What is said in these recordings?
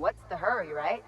What's the hurry, right?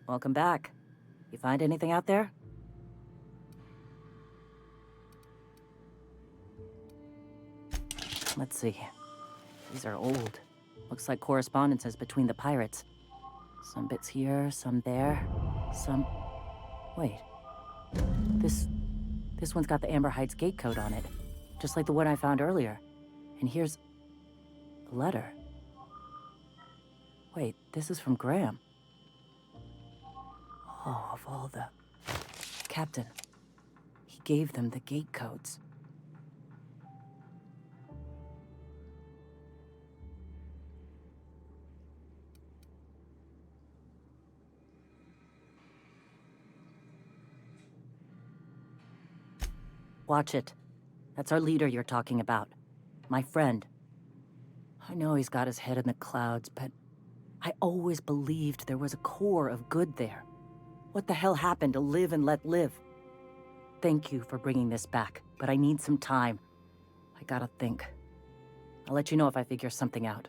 Welcome back. You find anything out there? Let's see. These are old. Looks like correspondences between the pirates. Some bits here, some there, some... Wait. This one's got the Amber Heights gate code on it, just like the one I found earlier. And here's a letter. Wait, this is from Graham. Oh, of all the... Captain. He gave them the gate codes. Watch it. That's our leader you're talking about. My friend. I know he's got his head in the clouds, but I always believed there was a core of good there. What the hell happened to live and let live? Thank you for bringing this back, but I need some time. I gotta think. I'll let you know if I figure something out.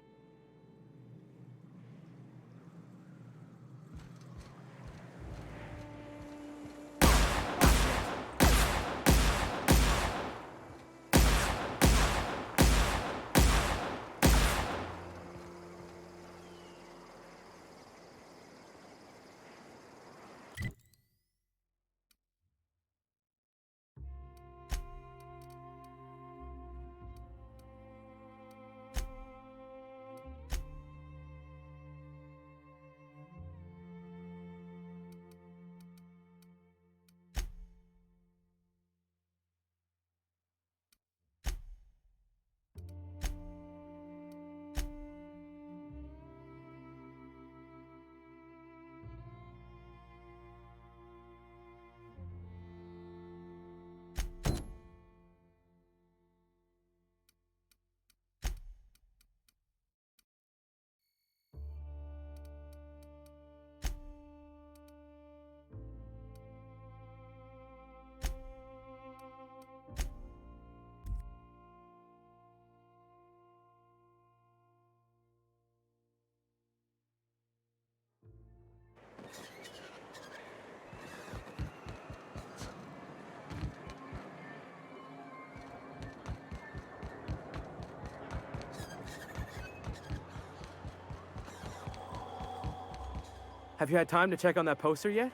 Have you had time to check on that poster yet?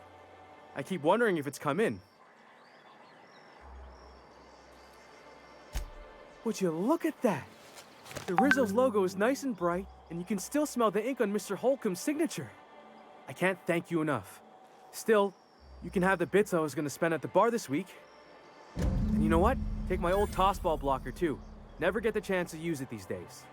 I keep wondering if it's come in. Would you look at that? The Rizzo's logo is nice and bright, and you can still smell the ink on Mr. Holcomb's signature. I can't thank you enough. Still, you can have the bits I was gonna spend at the bar this week. And you know what? Take my old tossball blocker too. Never get the chance to use it these days.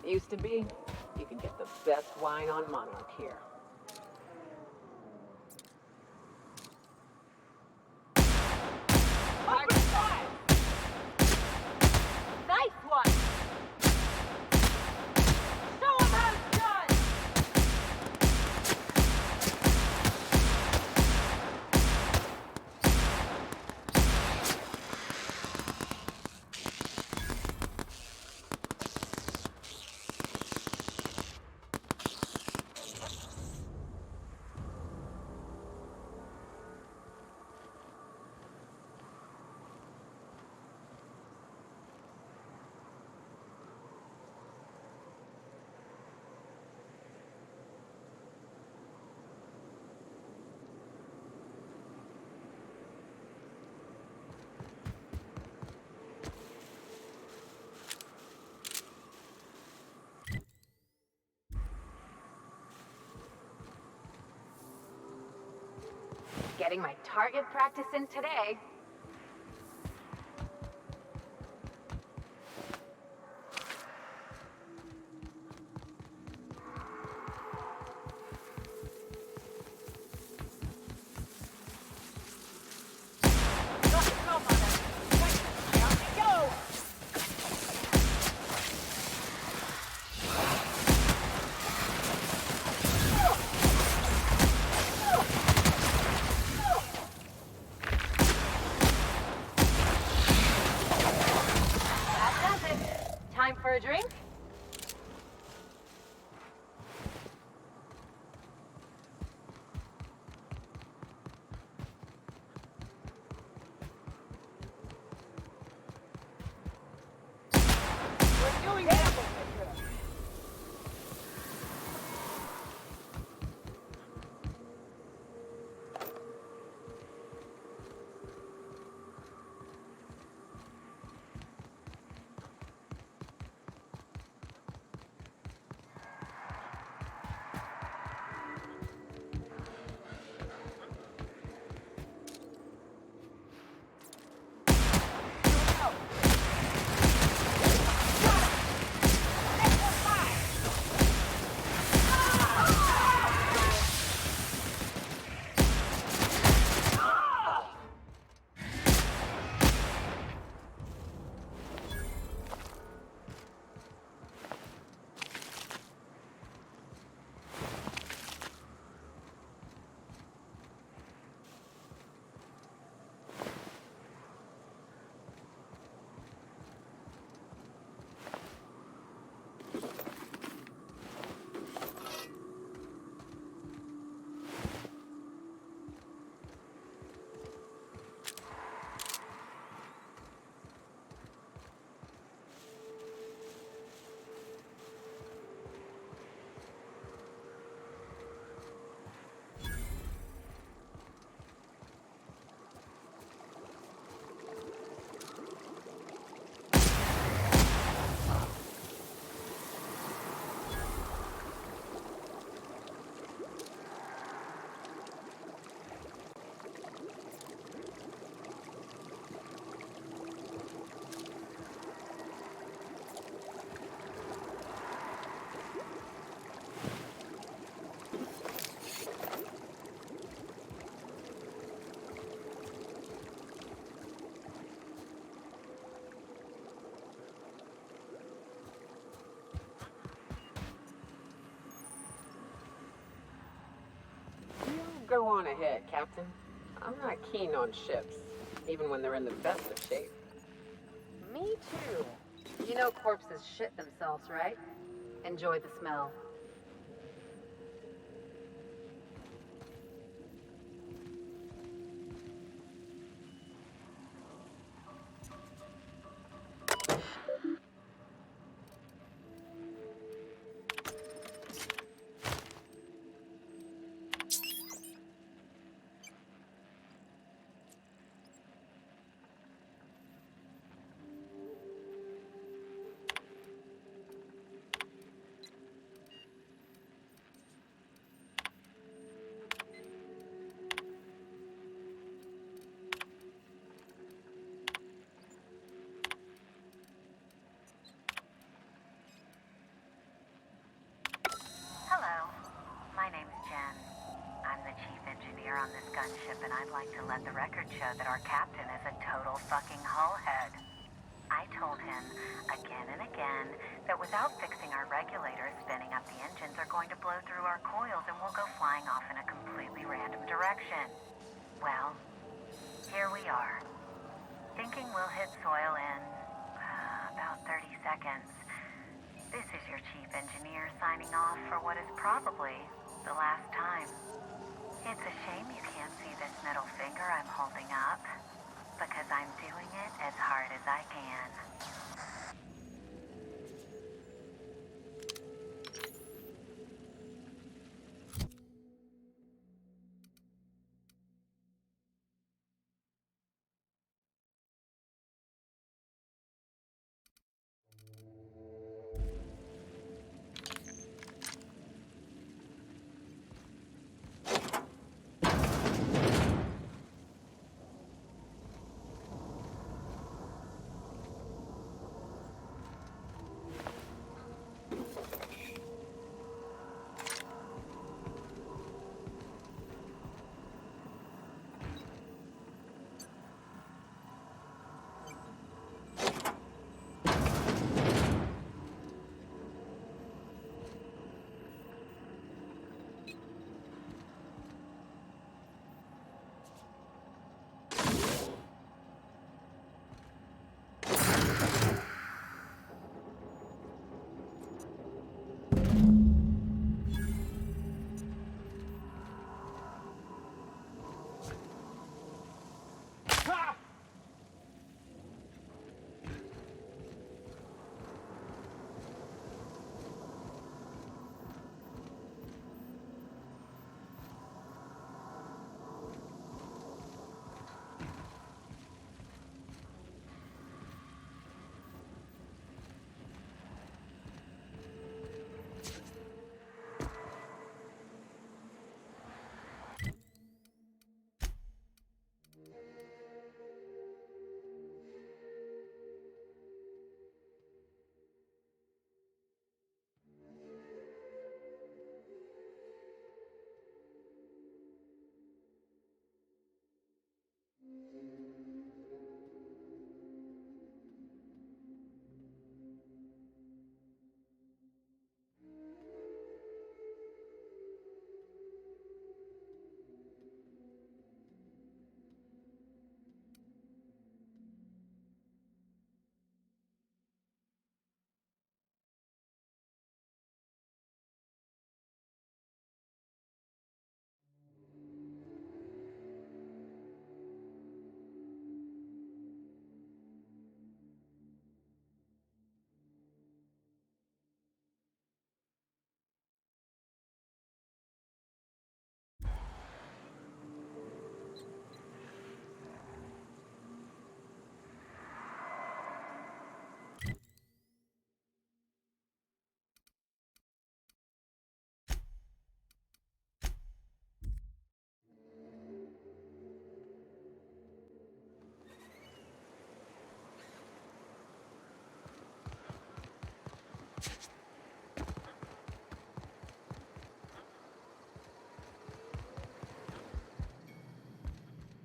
Used to be, you could get the best wine on Monarch here. Open fire! Nice one! Show 'em how it's done! Getting my target practice in today. Time for a drink? We're doing that. Go on ahead, Captain. I'm not keen on ships, even when they're in the best of shape. Me too. You know corpses shit themselves, right? Enjoy the smell. ship, and I'd like to let the record show that our captain is a total fucking hullhead. I told him again and again that without fixing our regulators, spinning up the engines are going to blow through our coils and we'll go flying off in a completely random direction. Well, here we are. Thinking we'll hit soil in about 30 seconds. This is your chief engineer signing off for what is probably the last time. It's a shame you can't see this middle finger I'm holding up, because I'm doing it as hard as I can.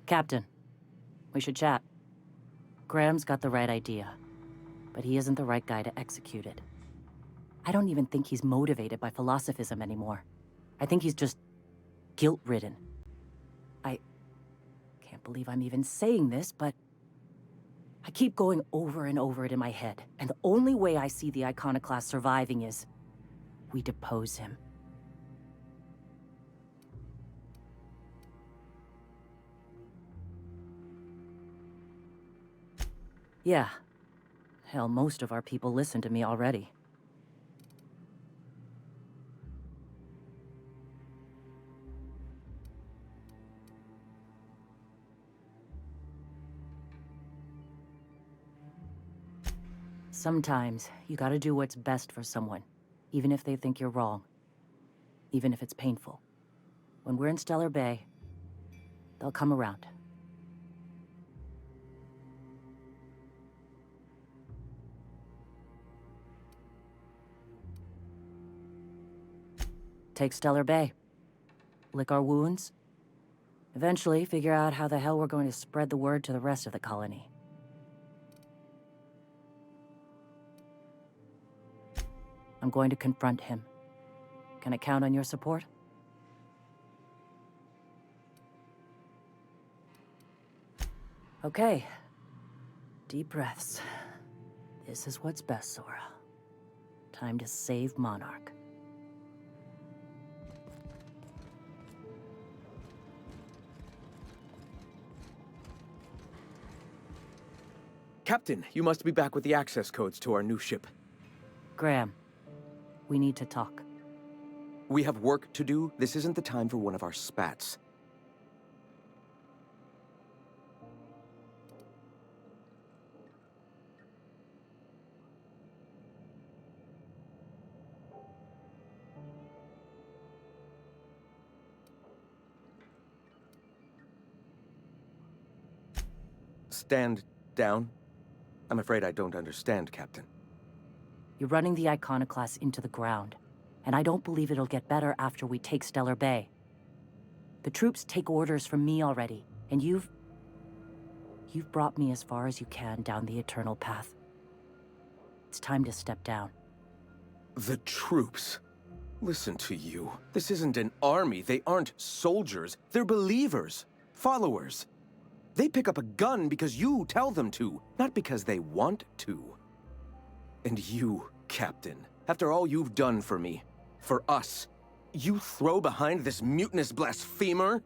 Captain, we should chat. Graham's got the right idea, but he isn't the right guy to execute it. I don't even think he's motivated by philosophism anymore. I think he's just guilt-ridden. I can't believe I'm even saying this, but I keep going over and over it in my head, and the only way I see the Iconoclast surviving is we depose him. Yeah. Hell, most of our people listen to me already. Sometimes, you gotta do what's best for someone, even if they think you're wrong. Even if it's painful. When we're in Stellar Bay, they'll come around. Take Stellar Bay. Lick our wounds, Eventually, figure out how the hell we're going to spread the word to the rest of the colony. I'm going to confront him. Can I count on your support? Okay. Deep breaths. This is what's best, Sora. Time to save Monarch. Captain, you must be back with the access codes to our new ship. Graham, we need to talk. We have work to do. This isn't the time for one of our spats. Stand down? I'm afraid I don't understand, Captain. You're running the Iconoclast into the ground, and I don't believe it'll get better after we take Stellar Bay. The troops take orders from me already, and you've brought me as far as you can down the Eternal Path. It's time to step down. The troops? Listen to you. This isn't an army. They aren't soldiers. They're believers. Followers. They pick up a gun because you tell them to, not because they want to. And you, Captain, after all you've done for me, for us, you throw behind this mutinous blasphemer?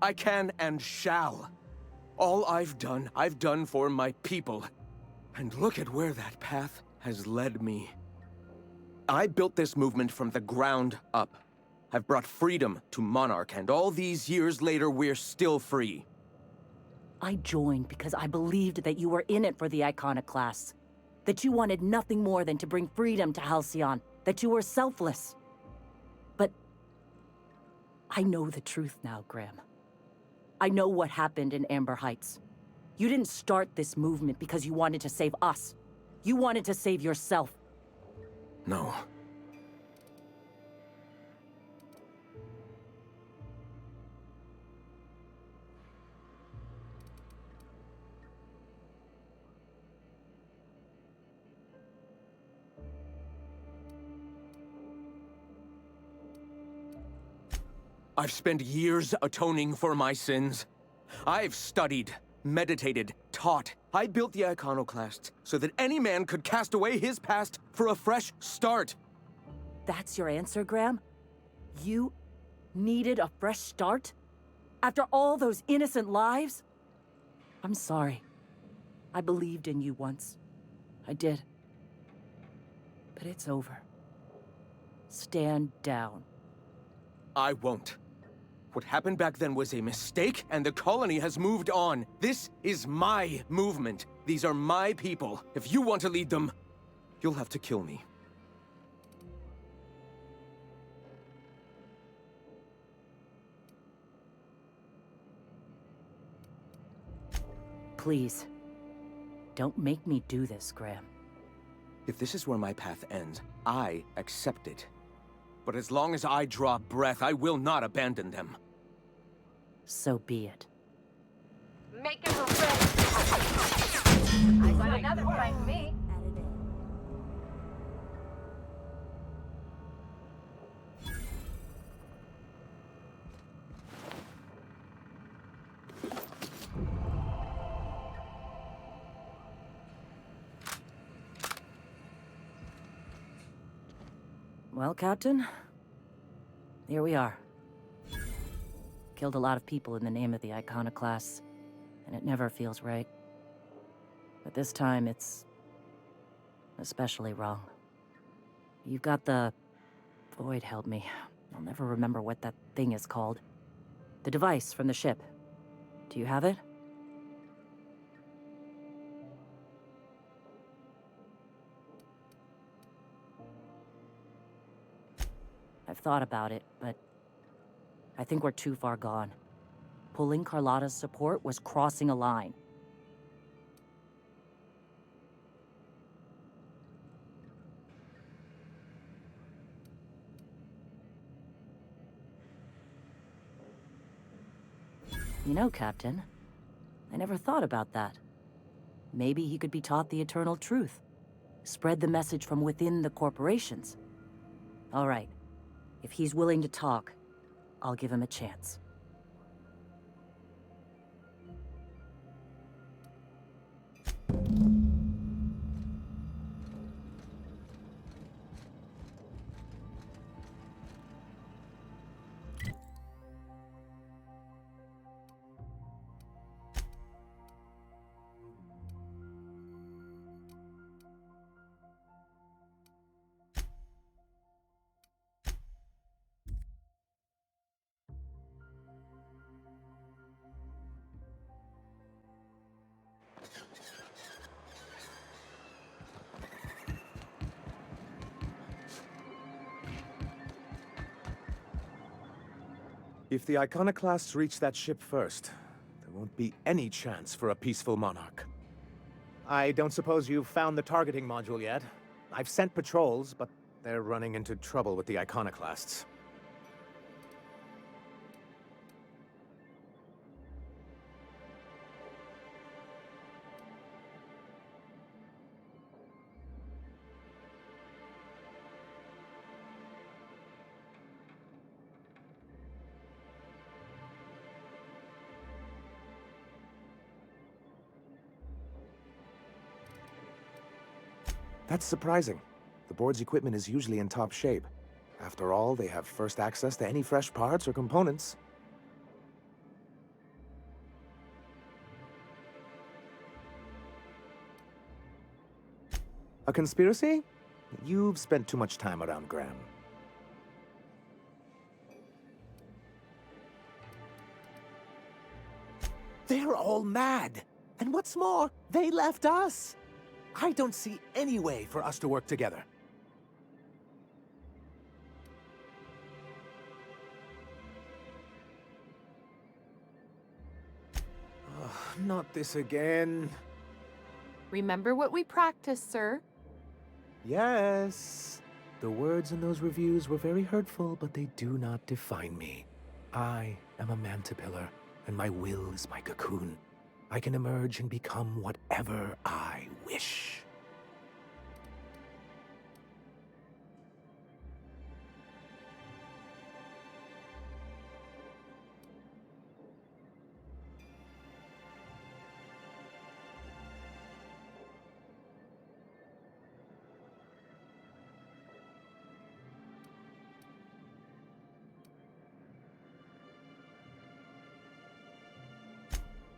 I can and shall. All I've done for my people. And look at where that path has led me. I built this movement from the ground up. I've brought freedom to Monarch, and all these years later, we're still free. I joined because I believed that you were in it for the Iconoclasts. That you wanted nothing more than to bring freedom to Halcyon. That you were selfless. But I know the truth now, Graham. I know what happened in Amber Heights. You didn't start this movement because you wanted to save us. You wanted to save yourself. No. I've spent years atoning for my sins. I've studied, meditated, taught. I built the Iconoclasts so that any man could cast away his past for a fresh start. That's your answer, Graham? You needed a fresh start? After all those innocent lives? I'm sorry. I believed in you once. I did. But it's over. Stand down. I won't. What happened back then was a mistake, and the colony has moved on. This is my movement. These are my people. If you want to lead them, you'll have to kill me. Please. Don't make me do this, Graham. If this is where my path ends, I accept it. But as long as I draw breath, I will not abandon them. So be it. Make him ready. I got another fight me. Well, Captain, here we are. Killed a lot of people in the name of the Iconoclasts, and it never feels right. But this time, it's especially wrong. You've got the... Void help me. I'll never remember what that thing is called. The device from the ship. Do you have it? I've thought about it, but I think we're too far gone. Pulling Carlotta's support was crossing a line. You know, Captain, I never thought about that. Maybe he could be taught the eternal truth. Spread the message from within the corporations. All right. If he's willing to talk, I'll give him a chance. If the Iconoclasts reach that ship first, there won't be any chance for a peaceful monarch. I don't suppose you've found the targeting module yet. I've sent patrols, but they're running into trouble with the Iconoclasts. That's surprising. The board's equipment is usually in top shape. After all, they have first access to any fresh parts or components. A conspiracy? You've spent too much time around Graham. They're all mad! And what's more, they left us! I don't see any way for us to work together. Not this again. Remember what we practiced, sir? Yes. The words in those reviews were very hurtful, but they do not define me. I am a mantipillar, and my will is my cocoon. I can emerge and become whatever I wish.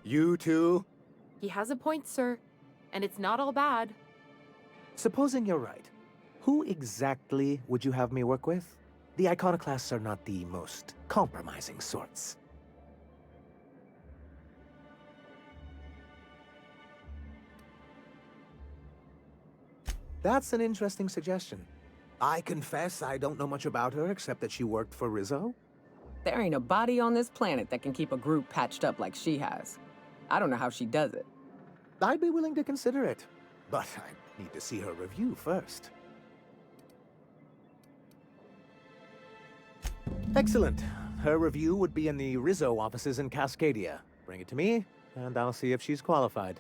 You two? He has a point, sir. And it's not all bad. Supposing you're right, who exactly would you have me work with? The Iconoclasts are not the most compromising sorts. That's an interesting suggestion. I confess I don't know much about her except that she worked for Rizzo. There ain't a body on this planet that can keep a group patched up like she has. I don't know how she does it. I'd be willing to consider it, but I need to see her review first. Excellent. Her review would be in the Rizzo offices in Cascadia. Bring it to me, and I'll see if she's qualified.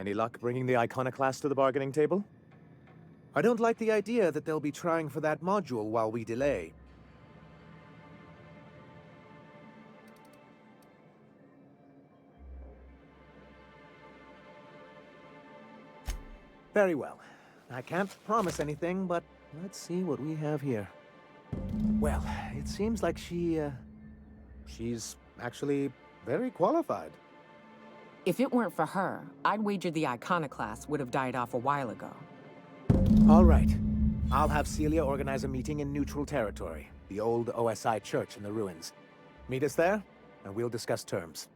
Any luck bringing the iconoclast to the bargaining table? I don't like the idea that they'll be trying for that module while we delay. Very well. I can't promise anything, but let's see what we have here. Well, it seems like she's actually very qualified. If it weren't for her, I'd wager the iconoclast would have died off a while ago. All right. I'll have Celia organize a meeting in neutral territory, the old OSI church in the ruins. Meet us there, and we'll discuss terms.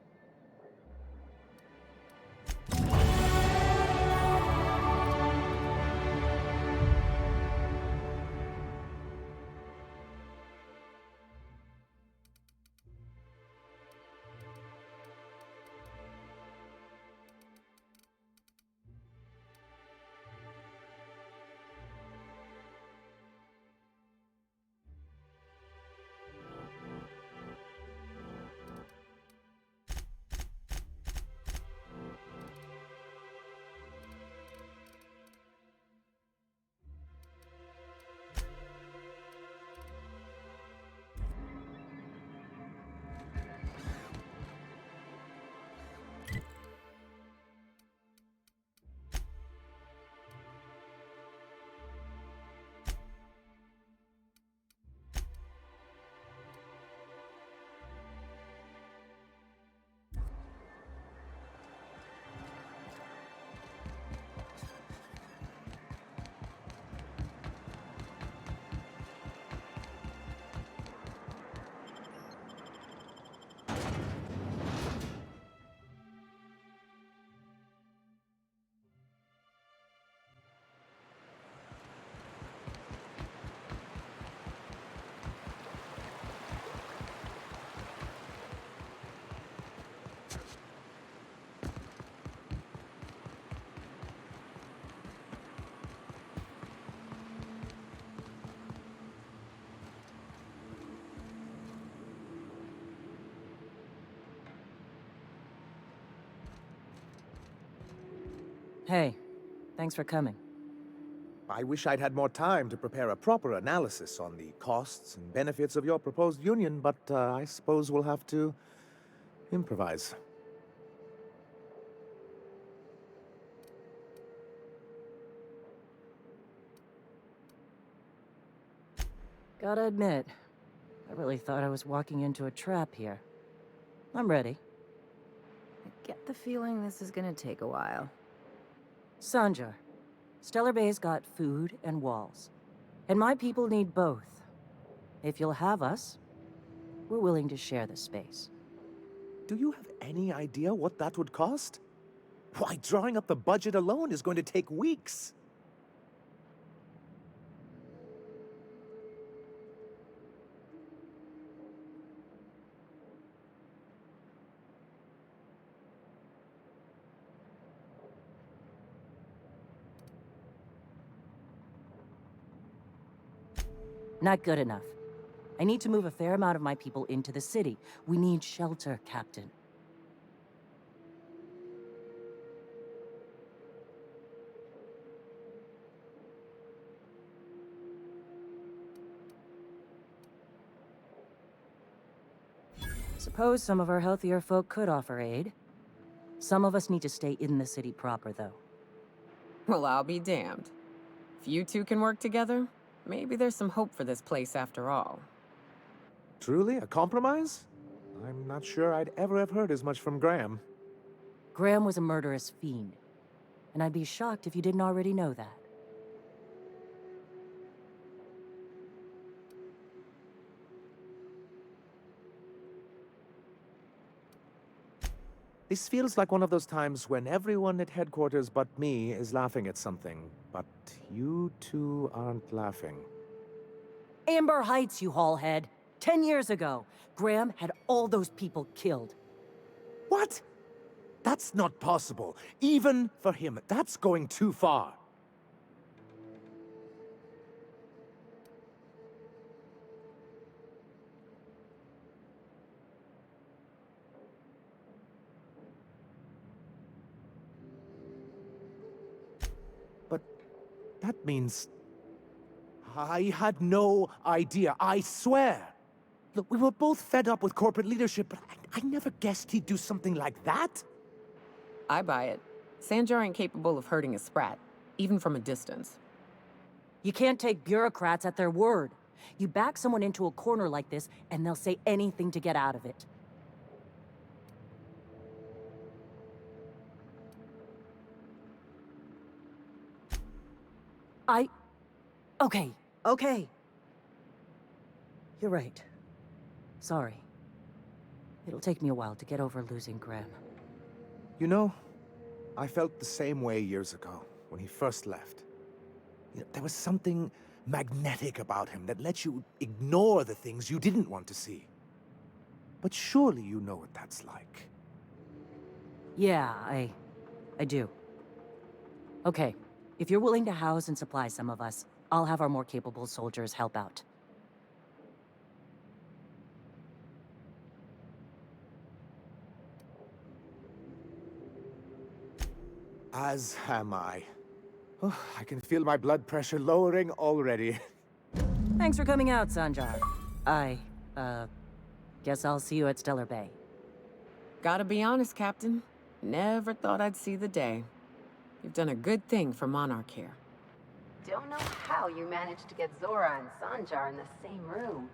Hey, thanks for coming. I wish I'd had more time to prepare a proper analysis on the costs and benefits of your proposed union, but I suppose we'll have to improvise. Gotta admit, I really thought I was walking into a trap here. I'm ready. I get the feeling this is gonna take a while. Sanjar, Stellar Bay's got food and walls. And my people need both. If you'll have us, we're willing to share the space. Do you have any idea what that would cost? Why, drawing up the budget alone is going to take weeks. Not good enough. I need to move a fair amount of my people into the city. We need shelter, Captain. Suppose some of our healthier folk could offer aid. Some of us need to stay in the city proper, though. Well, I'll be damned. If you two can work together, maybe there's some hope for this place after all. Truly, a compromise? I'm not sure I'd ever have heard as much from Graham. Graham was a murderous fiend, and I'd be shocked if you didn't already know that. This feels like one of those times when everyone at headquarters but me is laughing at something, but you two aren't laughing. Amber Heights, you haulhead. 10 years ago, Graham had all those people killed. What? That's not possible. Even for him, that's going too far. That means... I had no idea, I swear. Look, we were both fed up with corporate leadership, but I never guessed he'd do something like that. I buy it. Sanjar ain't capable of hurting a sprat, even from a distance. You can't take bureaucrats at their word. You back someone into a corner like this, and they'll say anything to get out of it. Okay. You're right. Sorry. It'll take me a while to get over losing Graham. You know, I felt the same way years ago, when he first left. You know, there was something magnetic about him that let you ignore the things you didn't want to see. But surely you know what that's like. Yeah, I do. Okay, if you're willing to house and supply some of us, I'll have our more capable soldiers help out. As am I. Oh, I can feel my blood pressure lowering already. Thanks for coming out, Sanjar. Guess I'll see you at Stellar Bay. Gotta be honest, Captain. Never thought I'd see the day. You've done a good thing for Monarch here. Don't know how you managed to get Zora and Sanjar in the same room.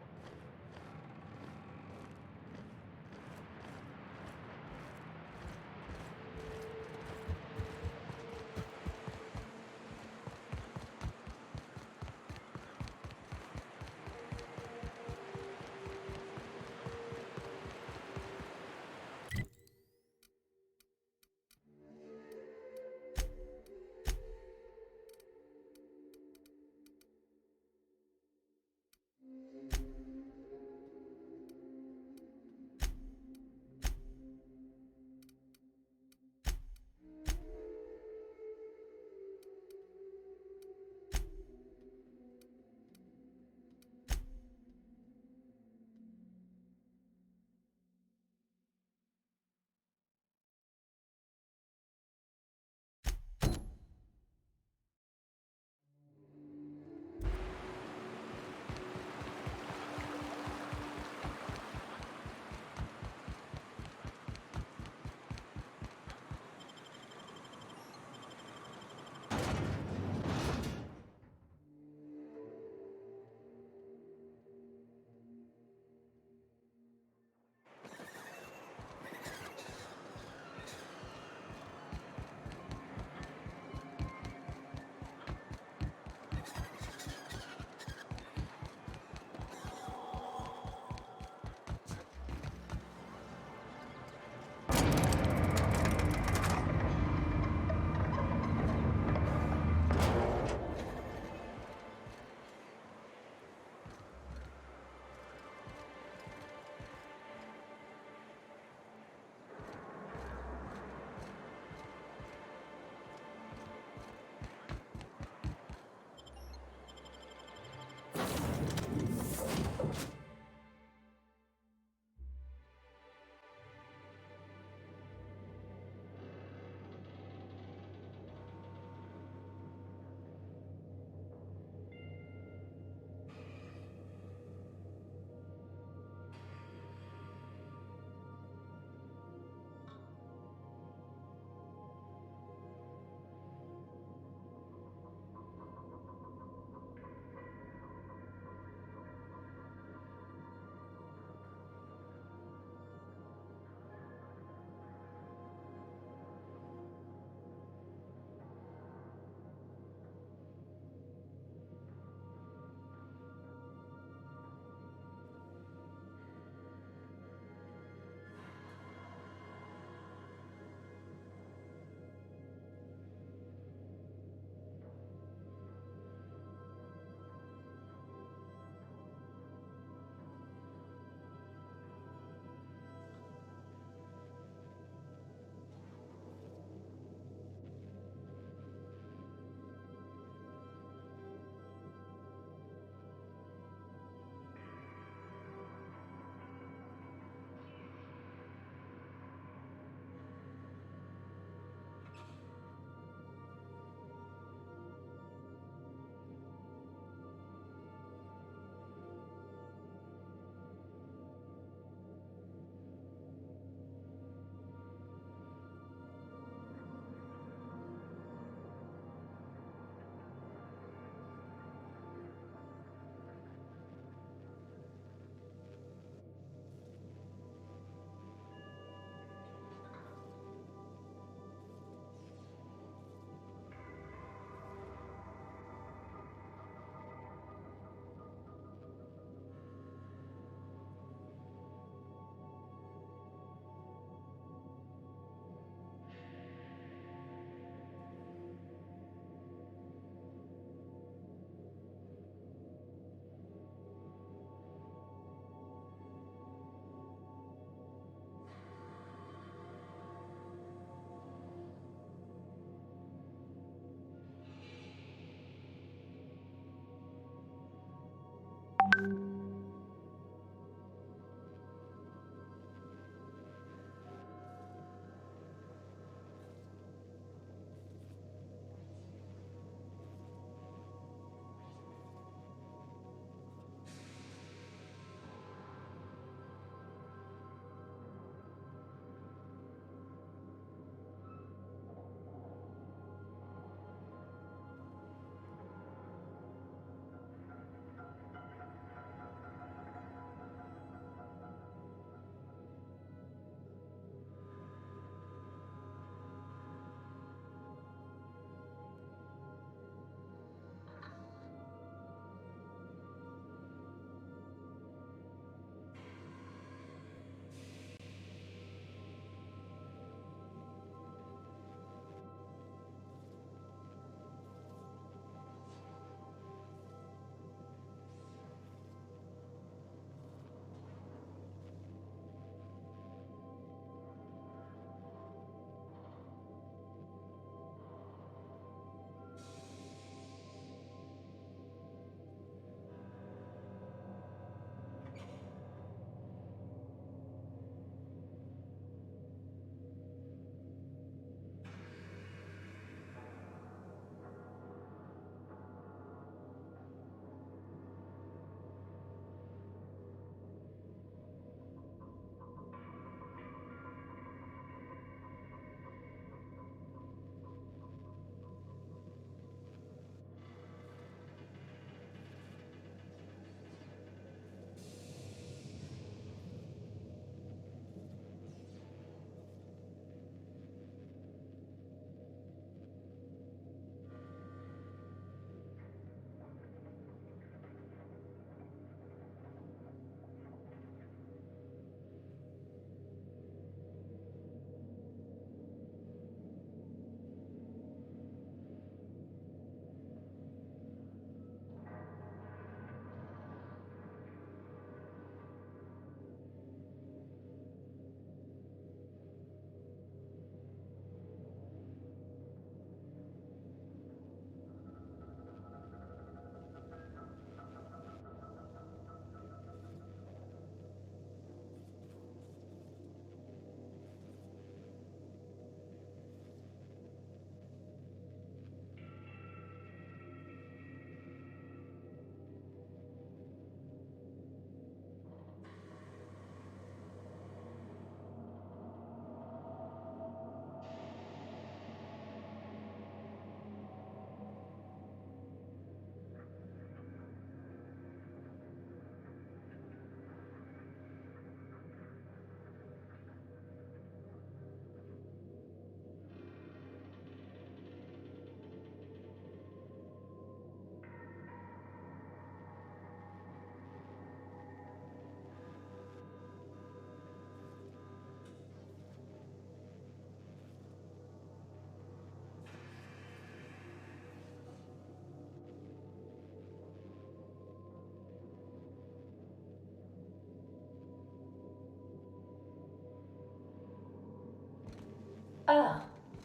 Ah,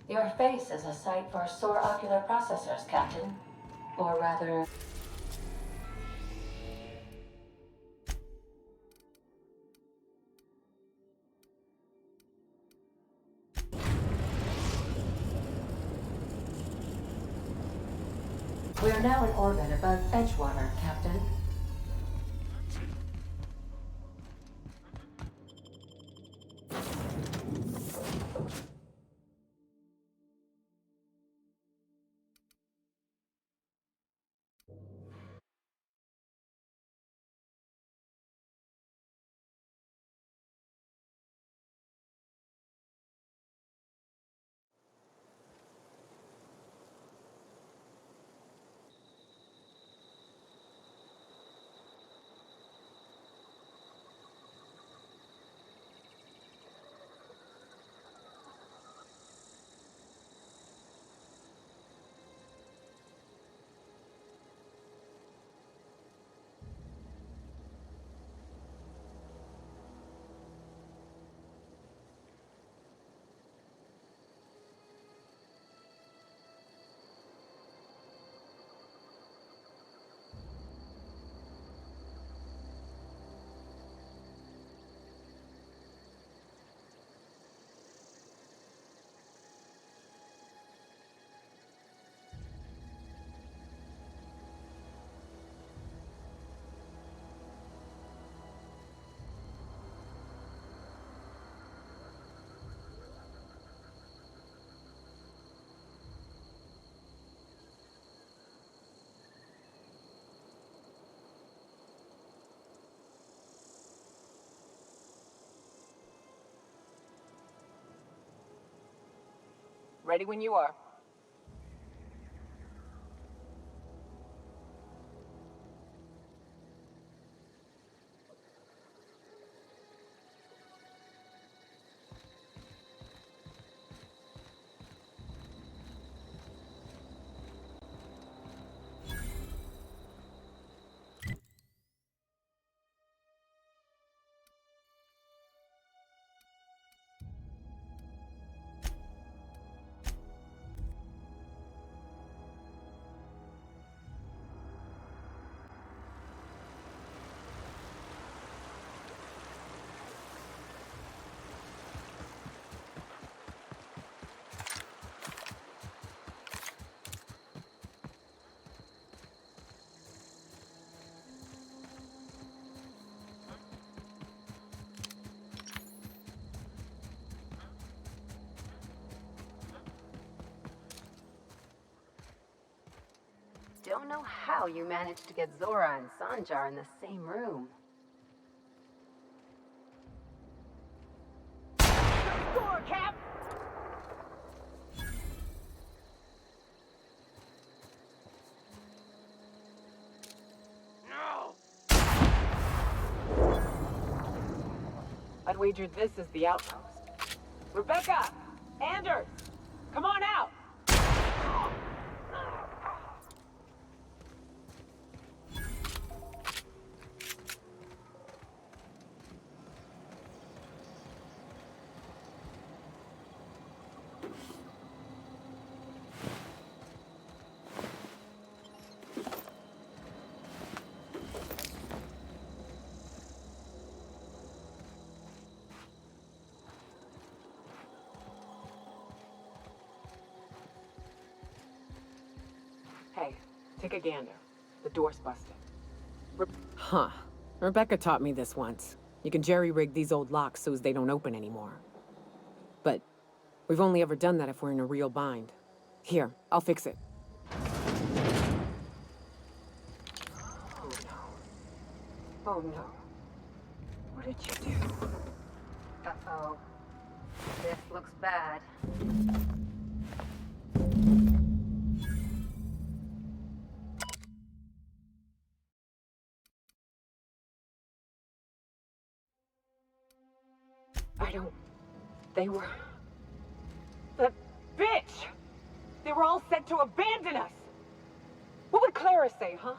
your face is a sight for sore ocular processors, Captain. Or rather... We are now in orbit above Edgewater, Captain. ready when you are. Don't know how you managed to get Zora and Sanjar in the same room. Door, Cap! I'd wager this is the outpost. Rebecca! Anders! Come on out! Hey, take a gander. The door's busted. Huh. Rebecca taught me this once. You can jerry-rig these old locks so as they don't open anymore. But we've only ever done that if we're in a real bind. Here, I'll fix it. Oh no. Oh no. What did you do? Uh-oh. This looks bad. They were... That bitch! They were all set to abandon us! What would Clara say, huh?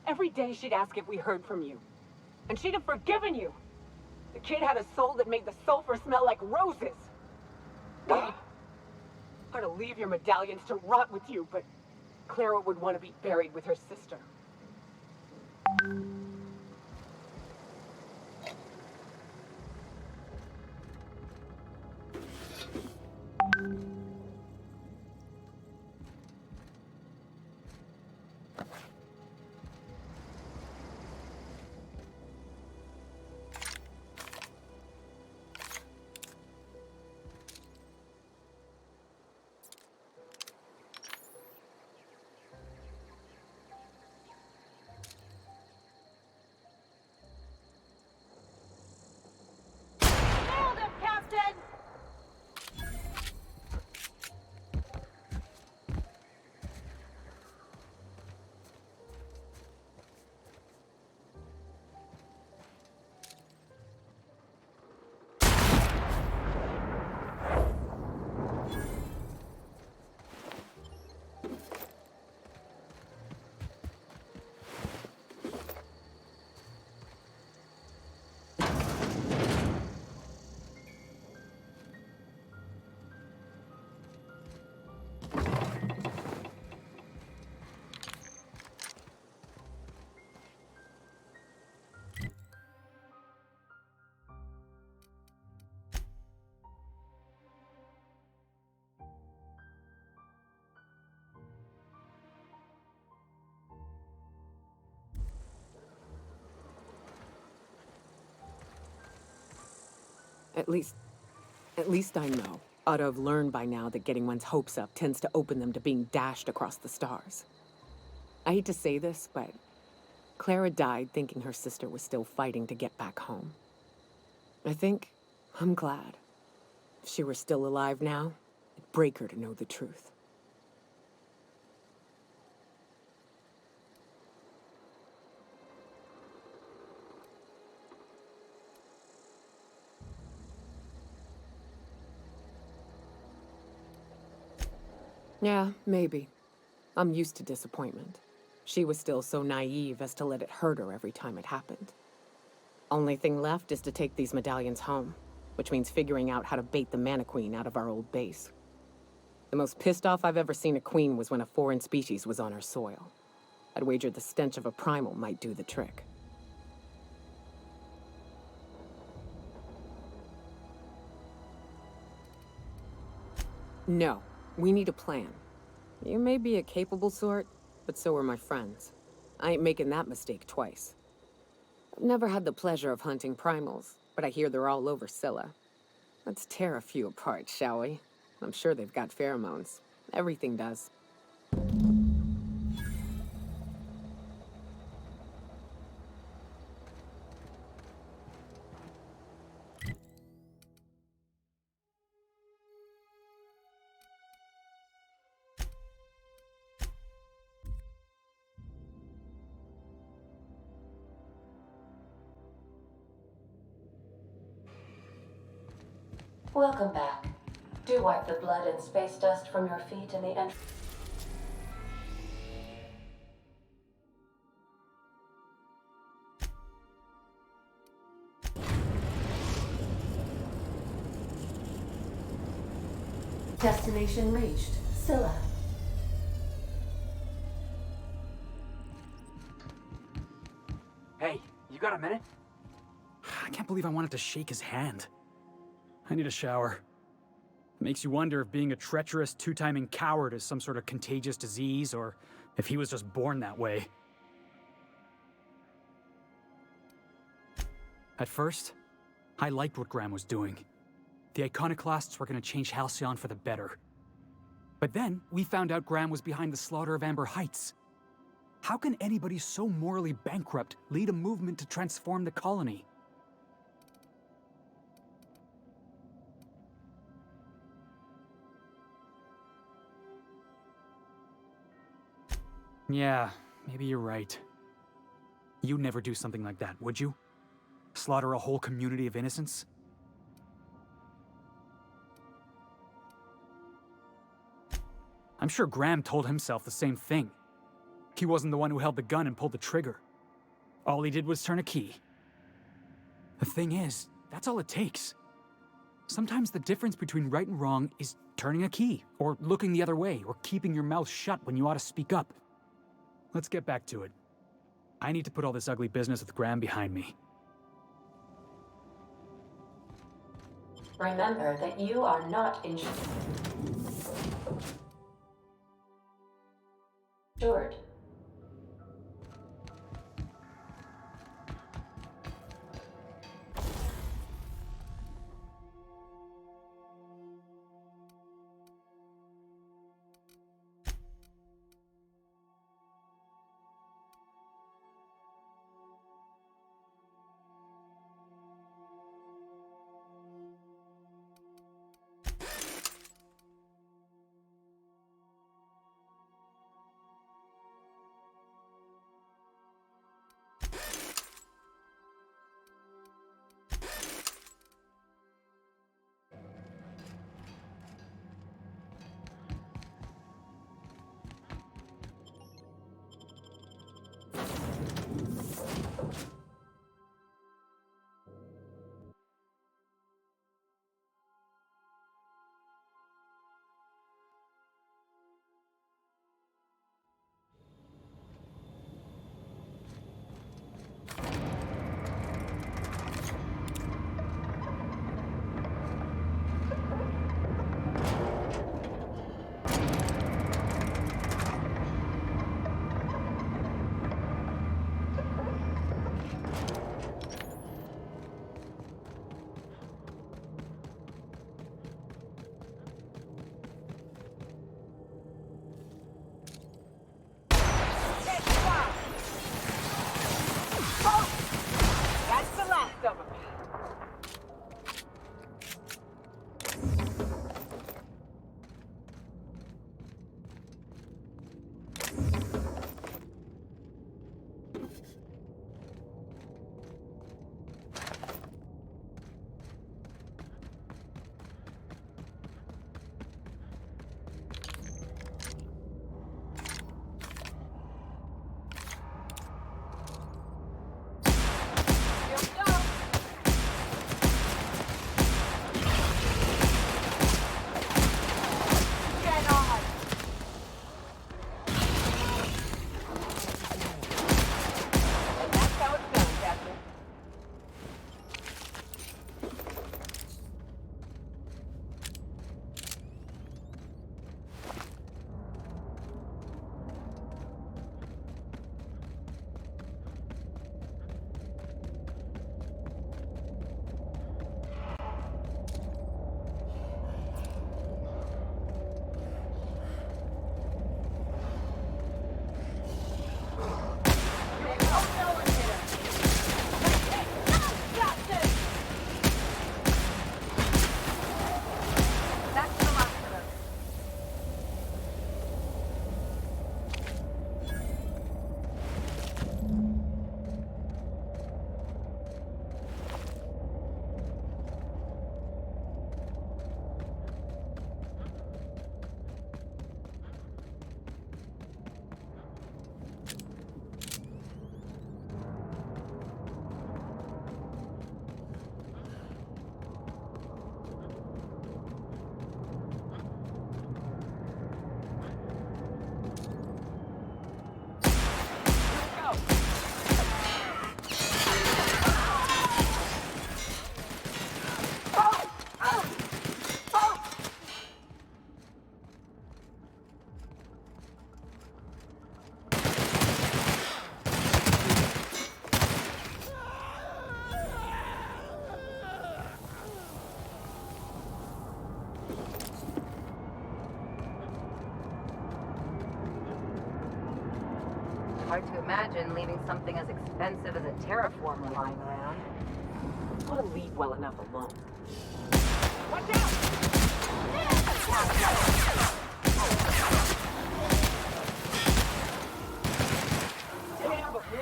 Every day she'd ask if we heard from you. And she'd have forgiven you. The kid had a soul that made the sulfur smell like roses. I'd to leave your medallions to rot with you, but Clara would want to be buried with her sister. At least I know. Ought to have learned by now that getting one's hopes up tends to open them to being dashed across the stars. I hate to say this, but Clara died thinking her sister was still fighting to get back home. I'm glad. If she were still alive now, it'd break her to know the truth. Yeah, maybe. I'm used to disappointment. She was still so naive as to let it hurt her every time it happened. Only thing left is to take these medallions home, which means figuring out how to bait the Mana Queen out of our old base. The most pissed off I've ever seen a queen was when a foreign species was on her soil. I'd wager the stench of a primal might do the trick. No, we need a plan. You may be a capable sort, but so are my friends. I ain't making that mistake twice. I've never had the pleasure of hunting primals, but I hear they're all over Scylla. Let's tear a few apart, shall we? I'm sure they've got pheromones. Everything does. Welcome back. Do wipe the blood and space dust from your feet in the end. Destination reached. Scylla. Hey, you got a minute? I can't believe I wanted to shake his hand. I need a shower. It makes you wonder if being a treacherous, two-timing coward is some sort of contagious disease, or if he was just born that way. At first, I liked what Graham was doing. The Iconoclasts were going to change Halcyon for the better. But then, we found out Graham was behind the slaughter of Amber Heights. How can anybody so morally bankrupt lead a movement to transform the colony? Yeah, maybe you're right. You'd never do something like that, would you? Slaughter a whole community of innocents? I'm sure Graham told himself the same thing. He wasn't the one who held the gun and pulled the trigger. All he did was turn a key. The thing is, that's all it takes. Sometimes the difference between right and wrong is turning a key, or looking the other way, or keeping your mouth shut when you ought to speak up. Let's get back to it. I need to put all this ugly business with Graham behind me. Remember that you are not insured. Hard to imagine leaving something as expensive as a terraformer lying around. Ought to leave well enough alone. Watch out!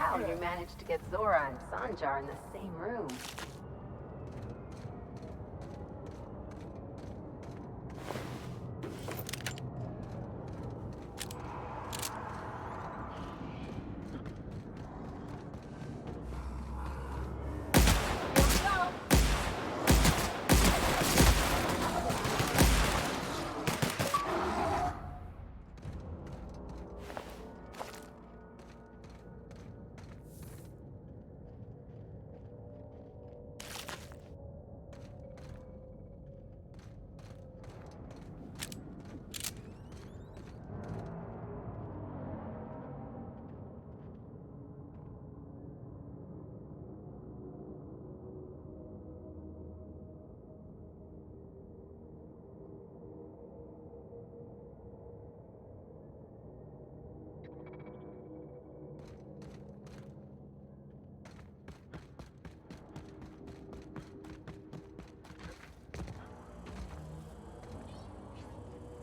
How you managed to get Zora and Sanjar in the same room?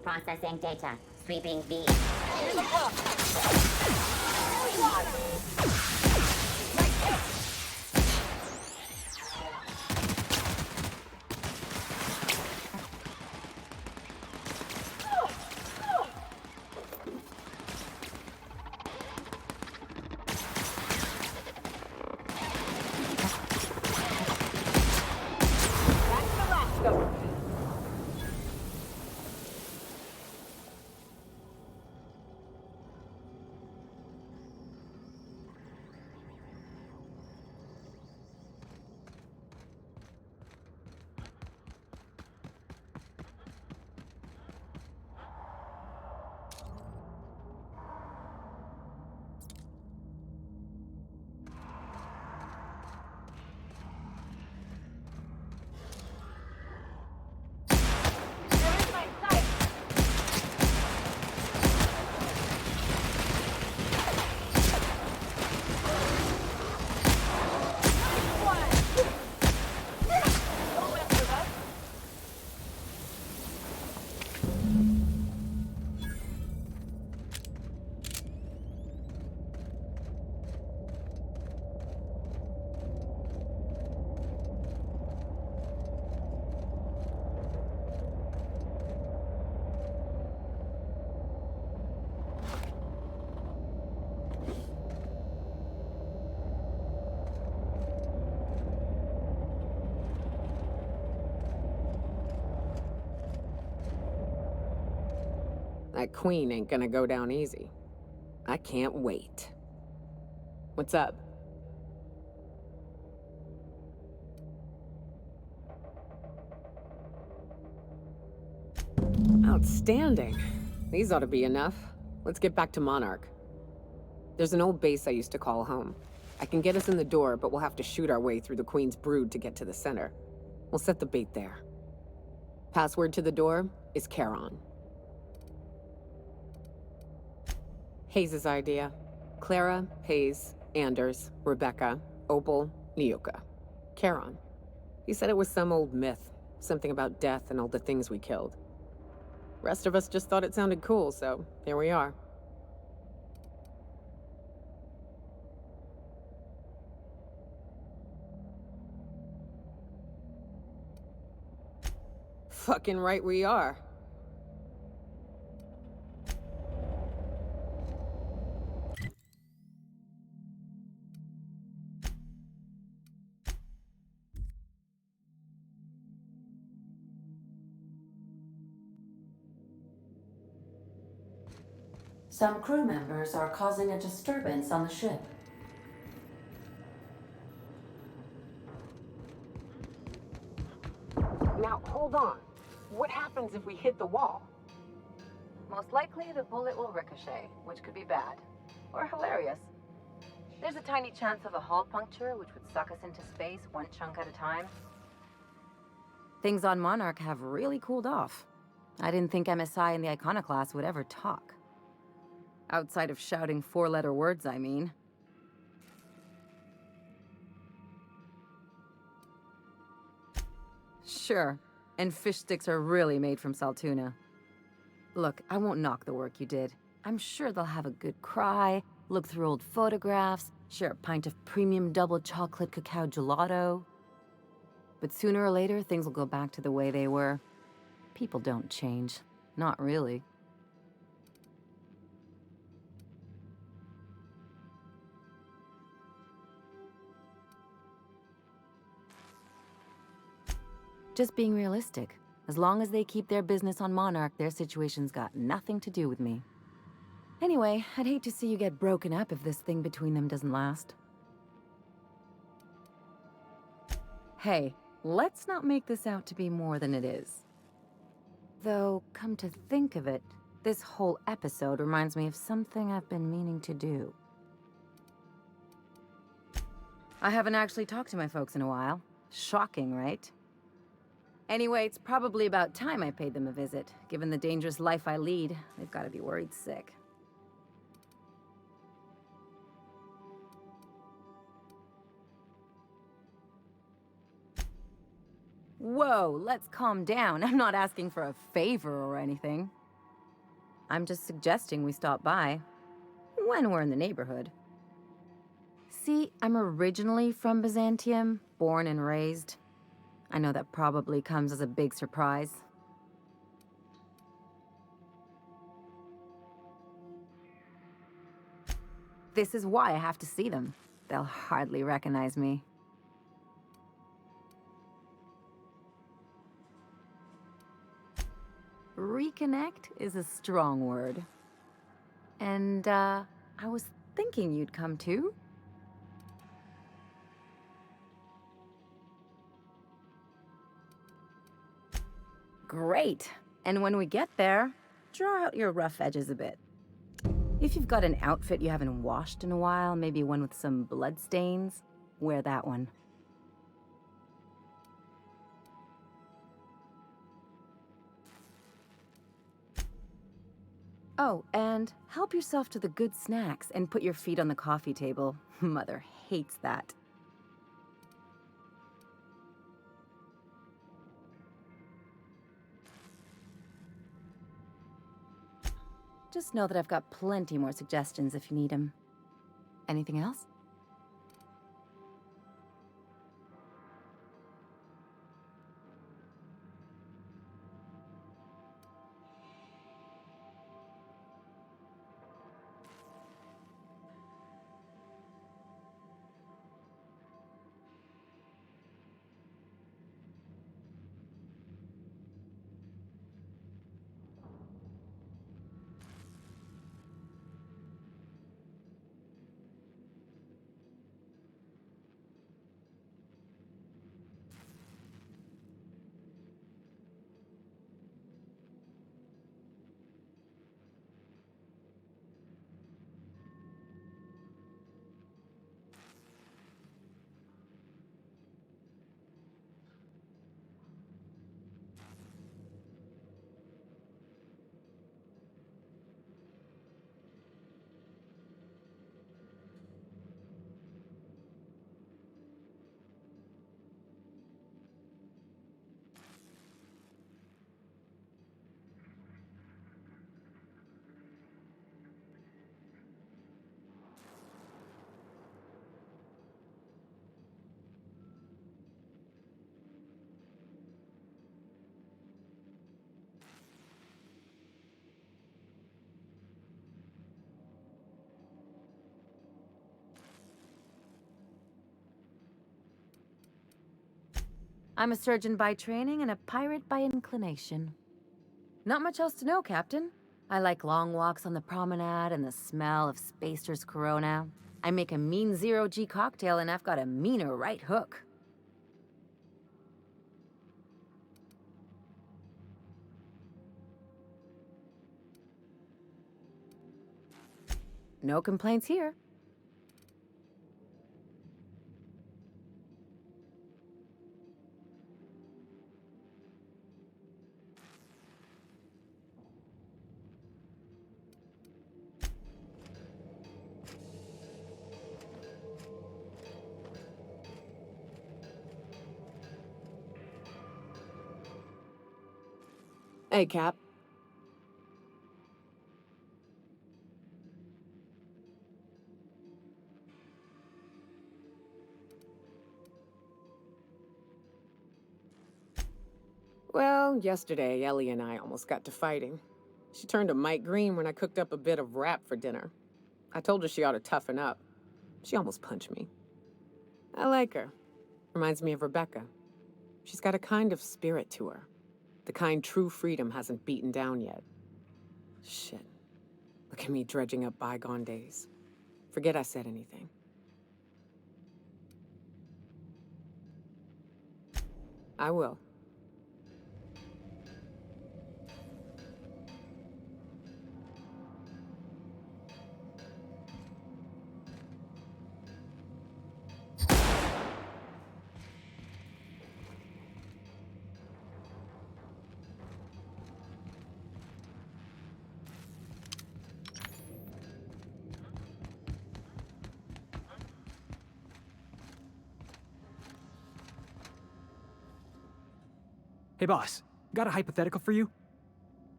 Processing data. Sweeping B. That queen ain't gonna go down easy. I can't wait. What's up? Outstanding. These ought to be enough. Let's get back to Monarch. There's an old base I used to call home. I can get us in the door, but we'll have to shoot our way through the Queen's brood to get to the center. We'll set the bait there. Password to the door is Charon. Hayes' idea. Clara, Hayes, Anders, Rebecca, Opal, Nyoka. Charon. He said it was some old myth. Something about death and all the things we killed. Rest of us just thought it sounded cool, so here we are. Fucking right we are. Some crew members are causing a disturbance on the ship. Now, hold on. What happens if we hit the wall? Most likely, the bullet will ricochet, which could be bad. Or hilarious. There's a tiny chance of a hull puncture, which would suck us into space one chunk at a time. Things on Monarch have really cooled off. I didn't think MSI and the Iconoclast would ever talk. Outside of shouting four-letter words, I mean. Sure, and fish sticks are really made from Saltuna. Look, I won't knock the work you did. I'm sure they'll have a good cry, look through old photographs, share a pint of premium double chocolate cacao gelato. But sooner or later, things will go back to the way they were. People don't change. Not really. Just being realistic. As long as they keep their business on Monarch, their situation's got nothing to do with me. Anyway, I'd hate to see you get broken up if this thing between them doesn't last. Hey, let's not make this out to be more than it is. Though, come to think of it, this whole episode reminds me of something I've been meaning to do. I haven't actually talked to my folks in a while. Shocking, right? Anyway, it's probably about time I paid them a visit. Given the dangerous life I lead, they've got to be worried sick. Whoa, let's calm down. I'm not asking for a favor or anything. I'm just suggesting we stop by. When we're in the neighborhood. See, I'm originally from Byzantium, born and raised. I know that probably comes as a big surprise. This is why I have to see them. They'll hardly recognize me. Reconnect is a strong word. And, I was thinking you'd come too. Great. And when we get there, draw out your rough edges a bit. If you've got an outfit you haven't washed in a while, maybe one with some blood stains, wear that one. Oh, and help yourself to the good snacks and put your feet on the coffee table. Mother hates that. Just know that I've got plenty more suggestions if you need them. Anything else? I'm a surgeon by training and a pirate by inclination. Not much else to know, Captain. I like long walks on the promenade and the smell of Spacer's Corona. I make a mean zero-G cocktail and I've got a meaner right hook. No complaints here. Hey, Cap. Well, yesterday, Ellie and I almost got to fighting. She turned to Mike Green when I cooked up a bit of wrap for dinner. I told her she ought to toughen up. She almost punched me. I like her. Reminds me of Rebecca. She's got a kind of spirit to her. The kind true freedom hasn't beaten down yet. Shit. Look at me dredging up bygone days. Forget I said anything. I will. Hey, boss. Got a hypothetical for you?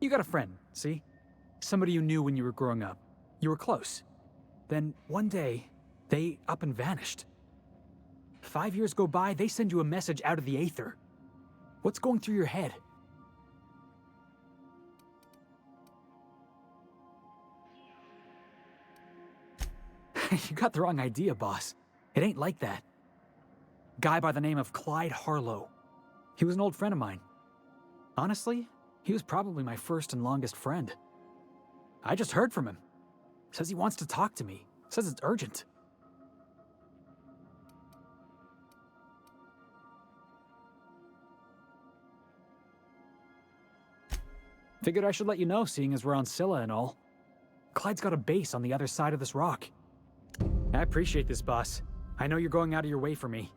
You got a friend, see? Somebody you knew when you were growing up. You were close. Then, one day, they up and vanished. 5 years go by, they send you a message out of the aether. What's going through your head? You got the wrong idea, boss. It ain't like that. Guy by the name of Clyde Harlow. He was an old friend of mine. Honestly, he was probably my first and longest friend. I just heard from him. Says he wants to talk to me. Says it's urgent. Figured I should let you know, seeing as we're on Scylla and all. Clyde's got a base on the other side of this rock. I appreciate this, boss. I know you're going out of your way for me.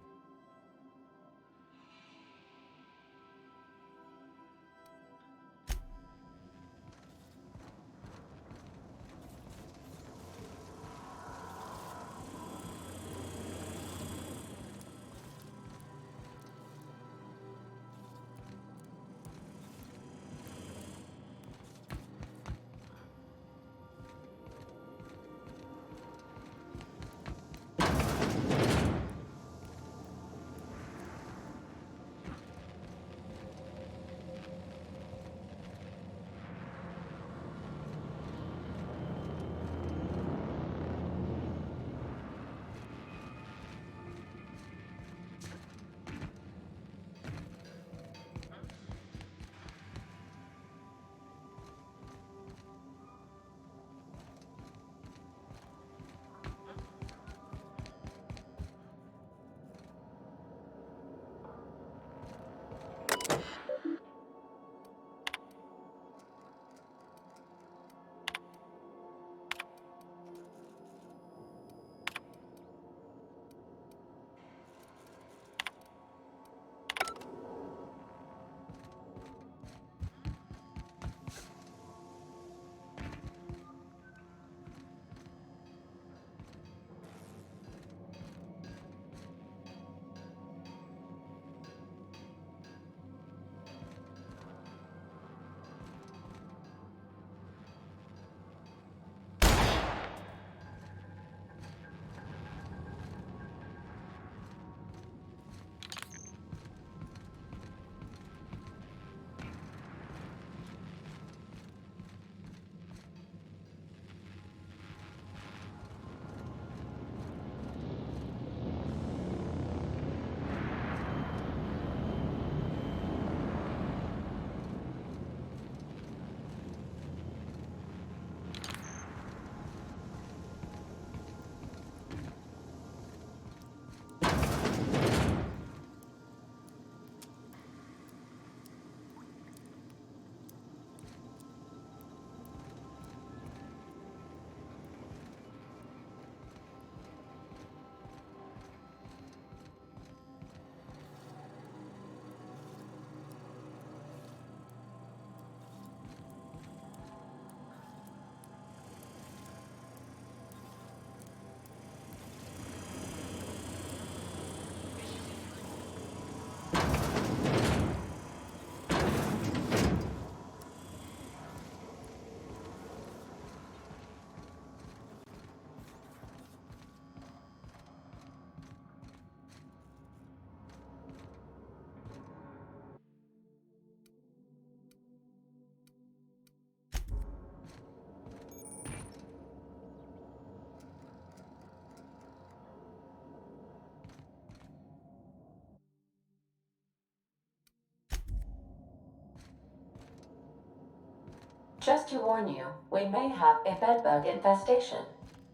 Just to warn you, we may have a bedbug infestation.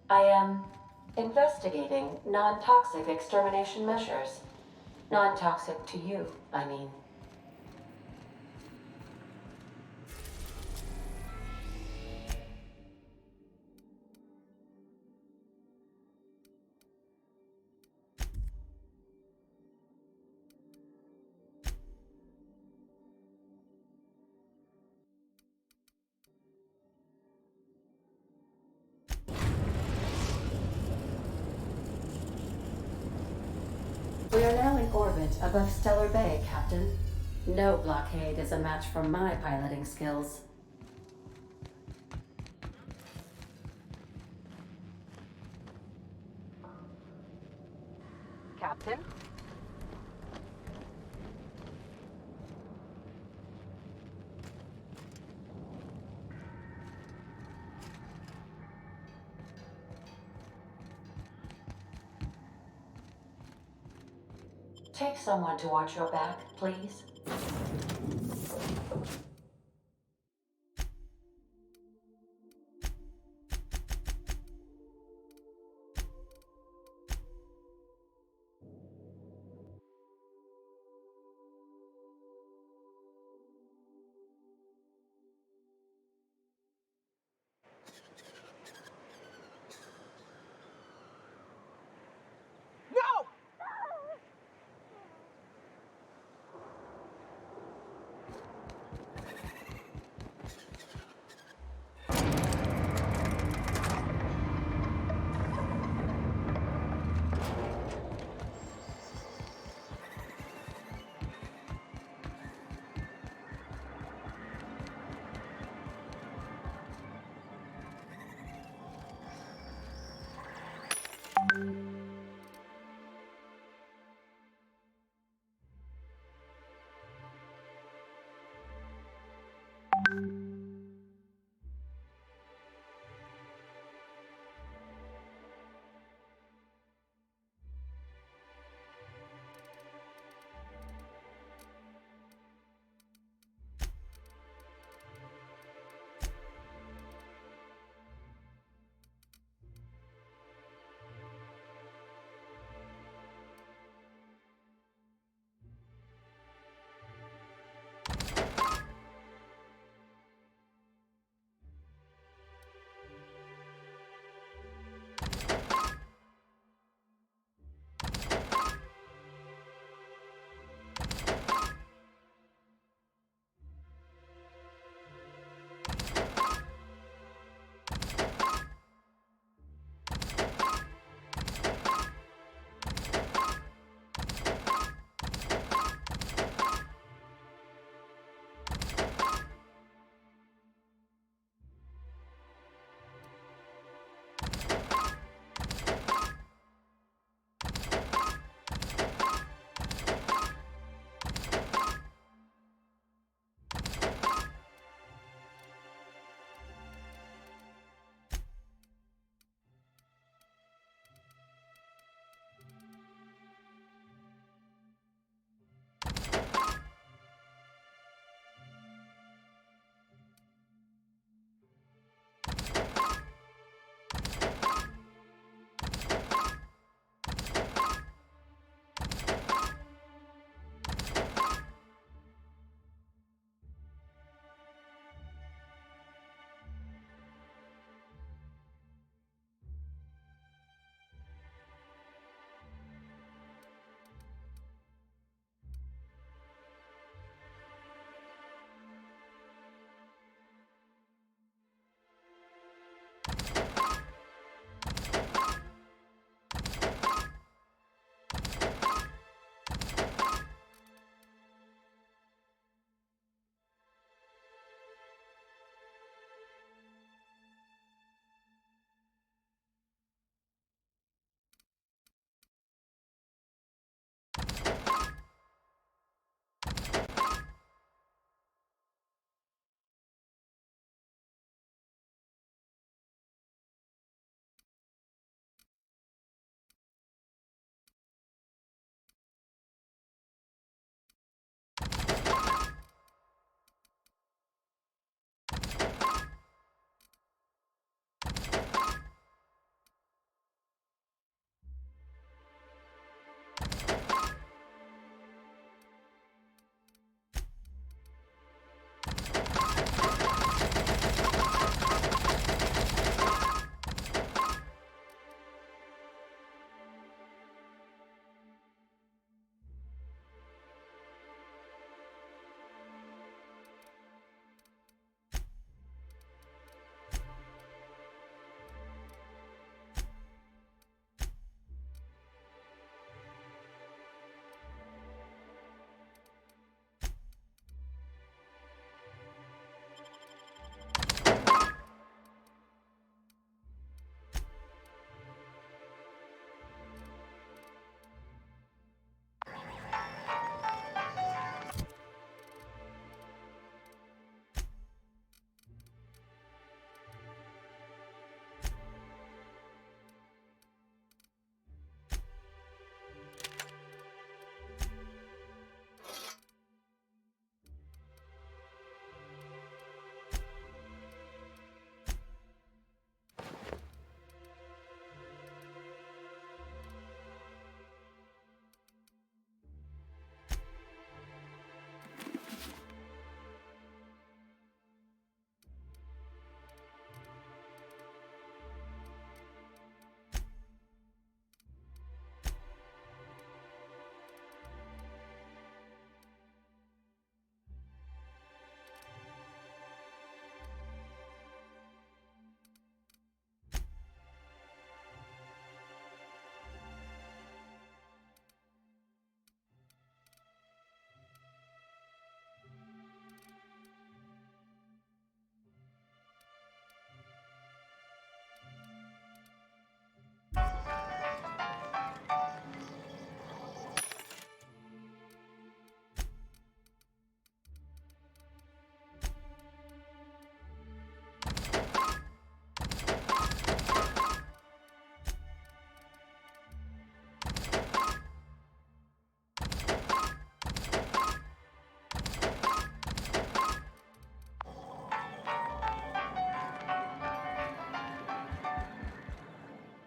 I am investigating non-toxic extermination measures. Non-toxic to you, I mean. We are now in orbit above Stellar Bay, Captain. No blockade is a match for my piloting skills. Captain? Take someone to watch your back, please.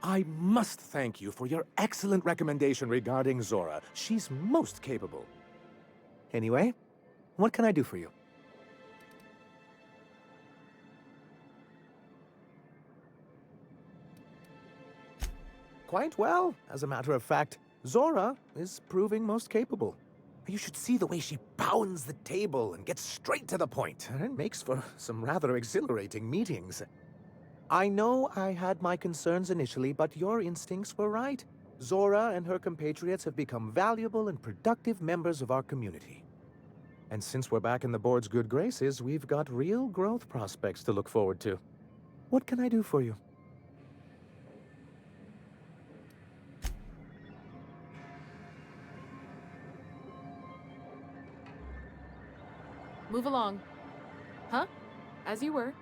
I must thank you for your excellent recommendation regarding Zora. She's most capable. Anyway, what can I do for you? Quite well. As a matter of fact, Zora is proving most capable. You should see the way she pounds the table and gets straight to the point. It makes for some rather exhilarating meetings. I know I had my concerns initially, but your instincts were right. Zora and her compatriots have become valuable and productive members of our community. And since we're back in the board's good graces, we've got real growth prospects to look forward to. What can I do for you? Move along. Huh? As you were.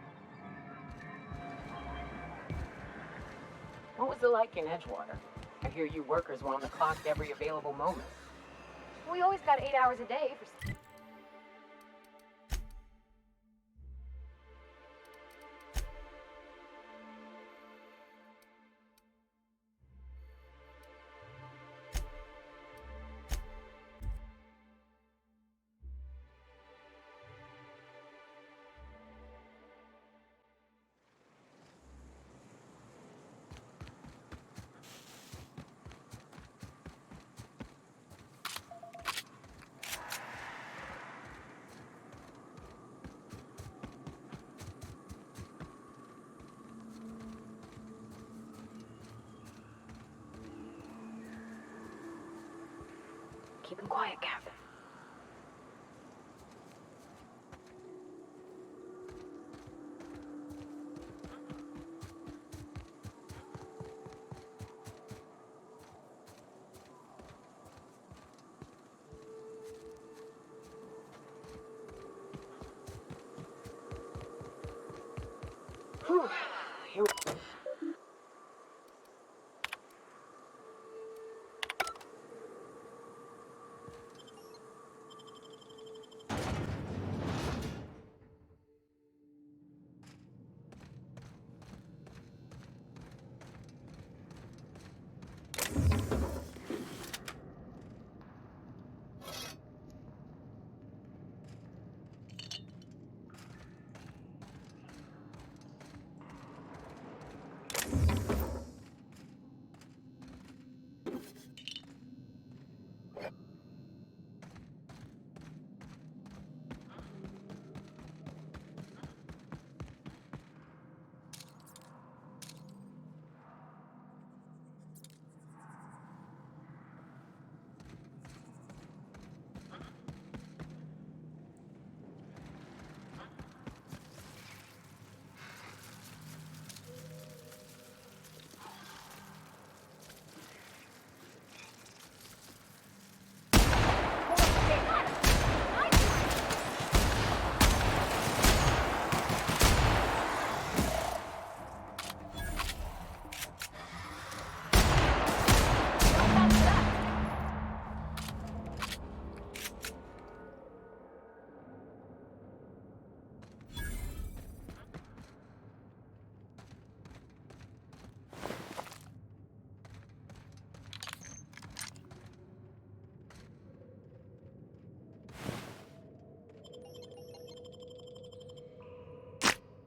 What was it like in Edgewater? I hear you workers were on the clock every available moment. We always got 8 hours a day for... Keep him quiet, Captain. Whew. Here we...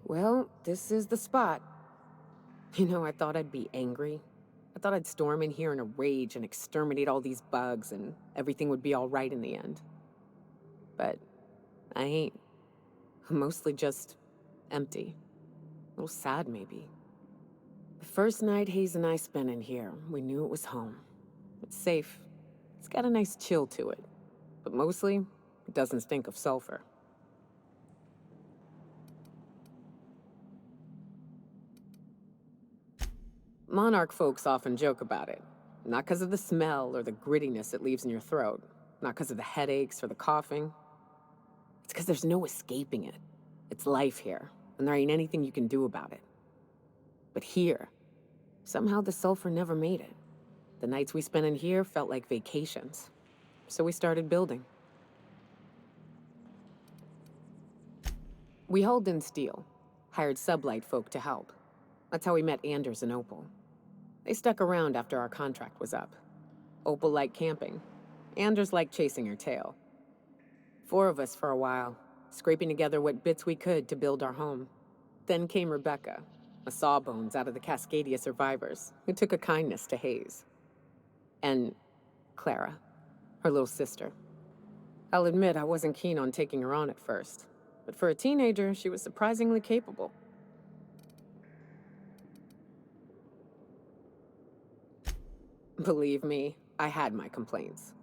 Well, this is the spot. You know, I thought I'd be angry. I thought I'd storm in here in a rage and exterminate all these bugs and everything would be all right in the end. But I ain't. I'm mostly just empty. A little sad, maybe. The first night Hayes and I spent in here, we knew it was home. It's safe. It's got a nice chill to it. But mostly, it doesn't stink of sulfur. Monarch folks often joke about it. Not because of the smell or the grittiness it leaves in your throat. Not because of the headaches or the coughing. It's because there's no escaping it. It's life here, and there ain't anything you can do about it. But here, somehow the sulfur never made it. The nights we spent in here felt like vacations. So we started building. We hauled in steel, hired sublight folk to help. That's how we met Anders and Opal. They stuck around after our contract was up. Opal liked camping. Anders liked chasing her tail. 4 of us for a while, scraping together what bits we could to build our home. Then came Rebecca, a sawbones out of the Cascadia survivors, who took a kindness to Hayes. And Clara, her little sister. I'll admit I wasn't keen on taking her on at first, but for a teenager, she was surprisingly capable. Believe me, I had my complaints.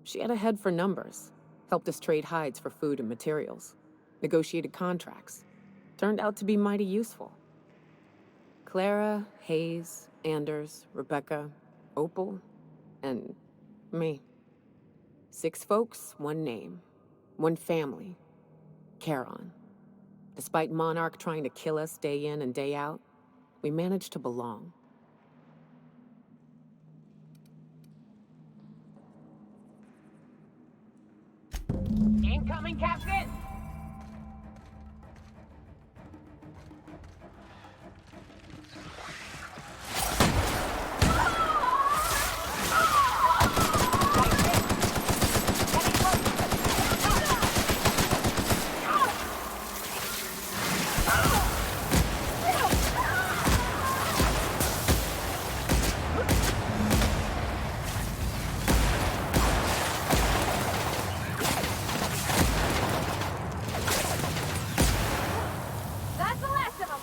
She had a head for numbers, helped us trade hides for food and materials, negotiated contracts. Turned out to be mighty useful. Clara, Hayes, Anders, Rebecca, Opal, and me. 6 folks, 1 name, 1 family. Charon. Despite Monarch trying to kill us day in and day out, we managed to belong. Incoming, Captain! That's the last of them!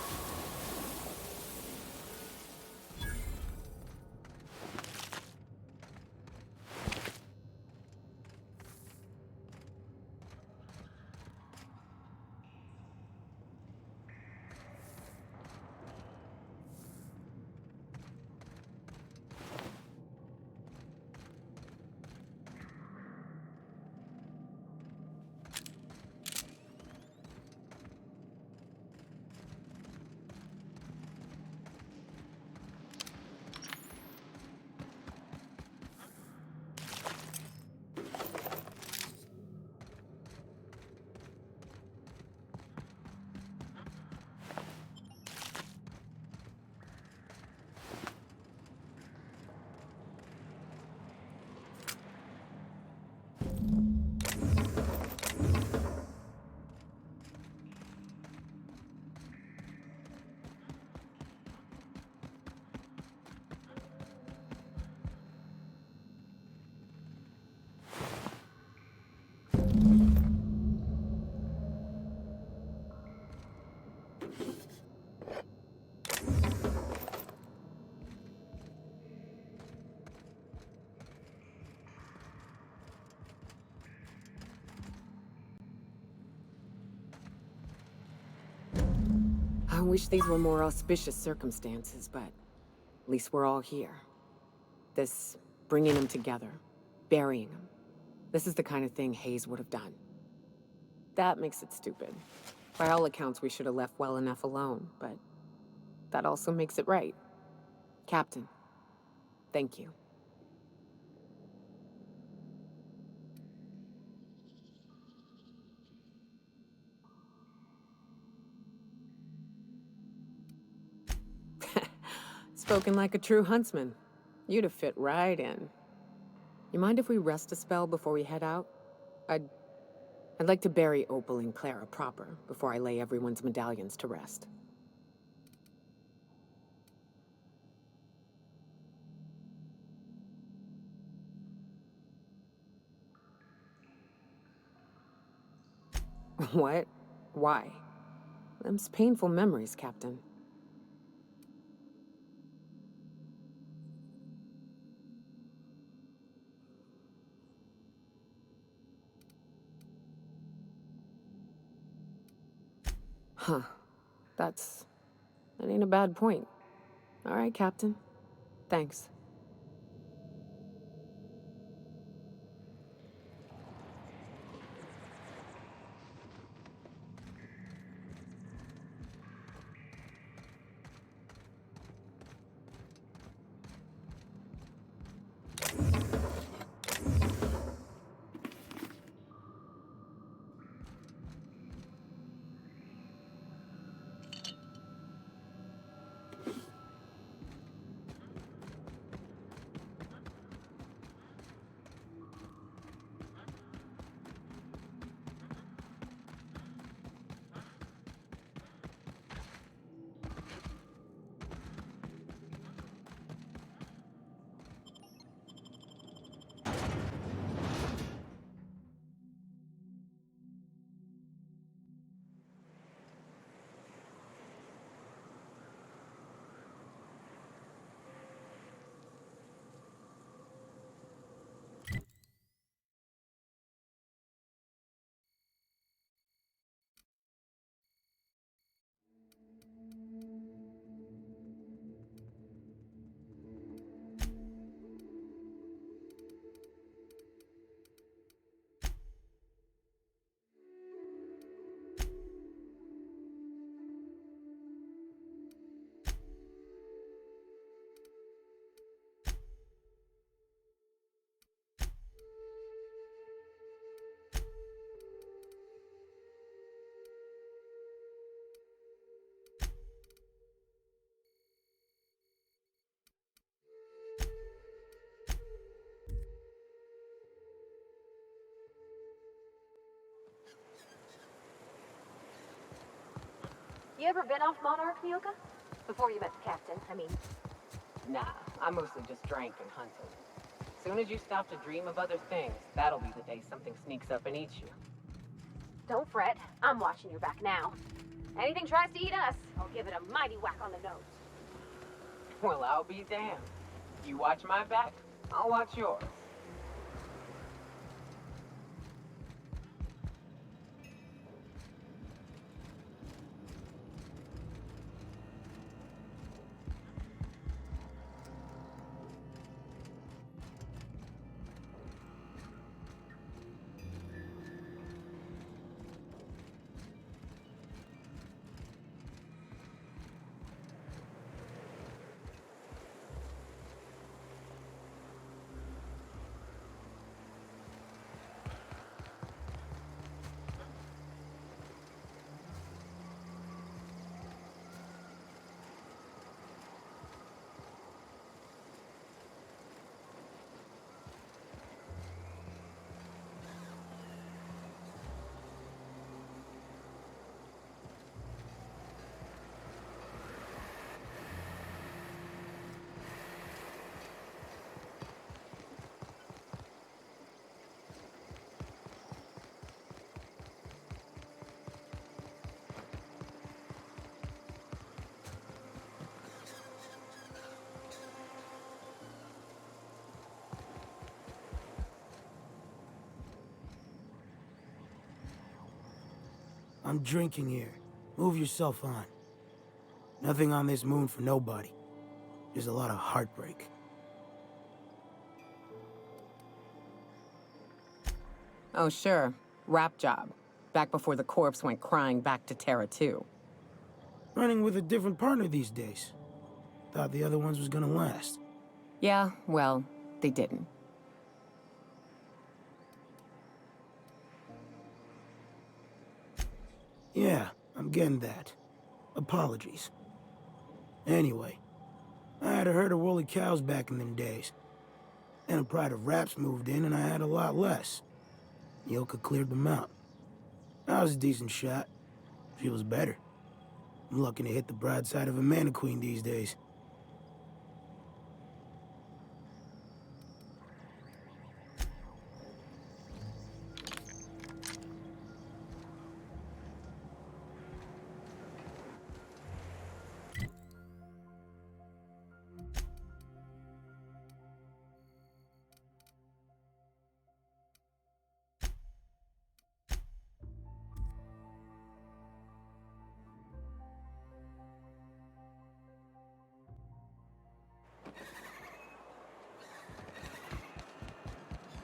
I wish these were more auspicious circumstances, but at least we're all here. This bringing them together, burying them. This is the kind of thing Hayes would have done. That makes it stupid. By all accounts, we should have left well enough alone, but that also makes it right. Captain, thank you. Spoken like a true huntsman. You'd have fit right in. You mind if we rest a spell before we head out? I'd like to bury Opal and Clara proper before I lay everyone's medallions to rest. What? Why? Them's painful memories, Captain. Huh. That ain't a bad point. All right, Captain. Thanks. You ever been off Monarch, Mioka? Before you met the captain, I mean. Nah, I mostly just drank and hunted. Soon as you stop to dream of other things, that'll be the day something sneaks up and eats you. Don't fret. I'm watching your back now. Anything tries to eat us, I'll give it a mighty whack on the nose. Well, I'll be damned. You watch my back, I'll watch yours. I'm drinking here. Move yourself on. Nothing on this moon for nobody. There's a lot of heartbreak. Oh, sure. Rap job. Back before the corpse went crying back to Terra 2. Running with a different partner these days. Thought the other ones was gonna last. Yeah, well, they didn't. Yeah, I'm getting that. Apologies. Anyway, I had a herd of woolly cows back in them days. Then a pride of raps moved in and I had a lot less. Yoka cleared them out. I was a decent shot. She was better. I'm lucky to hit the broadside of a mana queen these days.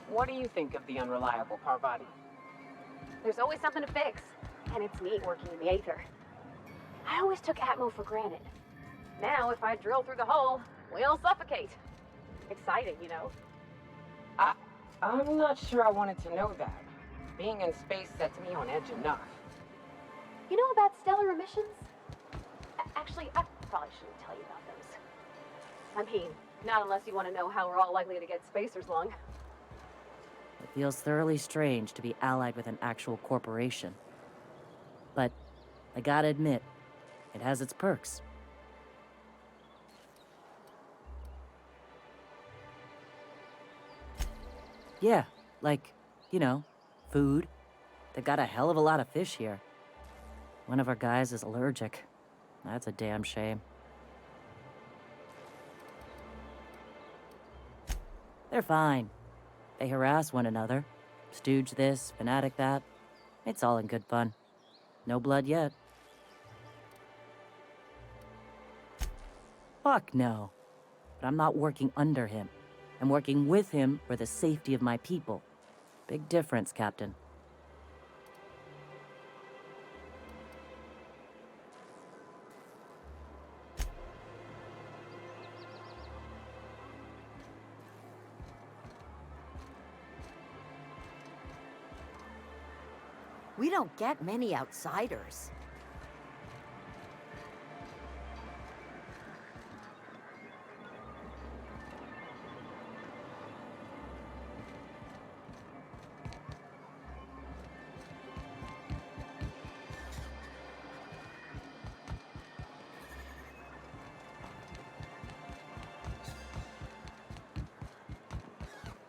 What do you think of the unreliable Parvati? There's always something to fix, and it's neat working in the Aether. I always took Atmo for granted. Now, if I drill through the hole, we'll suffocate. Exciting, you know? I'm not sure I wanted to know that. Being in space sets me on edge enough. You know about stellar emissions? Actually, I probably shouldn't tell you about those. I mean, not unless you want to know how we're all likely to get spacers lung. It feels thoroughly strange to be allied with an actual corporation. But I gotta admit, it has its perks. Yeah, like, you know, food. They got a hell of a lot of fish here. One of our guys is allergic. That's a damn shame. They're fine. They harass one another. Stooge this, fanatic that. It's all in good fun. No blood yet. Fuck no. But I'm not working under him. I'm working with him for the safety of my people. Big difference, Captain. We don't get many outsiders.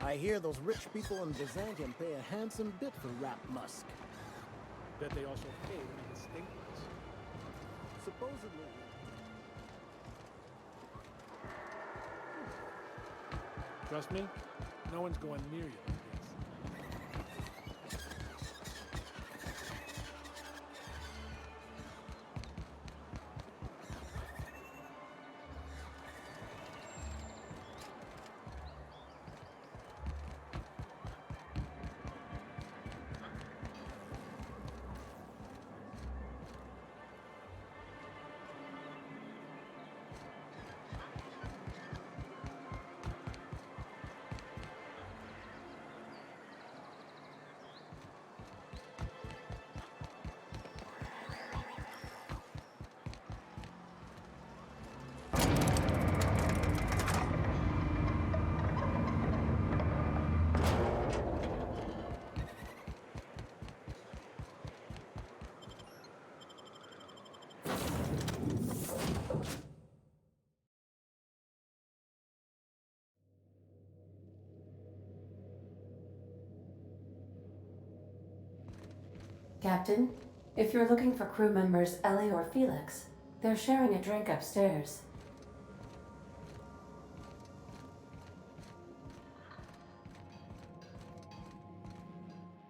I hear those rich people in Byzantium pay a handsome bit for Rap Musk. Bet they also pay when he gets stink bugs. Supposedly... Trust me, no one's going near you like this. Captain, if you're looking for crew members Ellie or Felix, they're sharing a drink upstairs.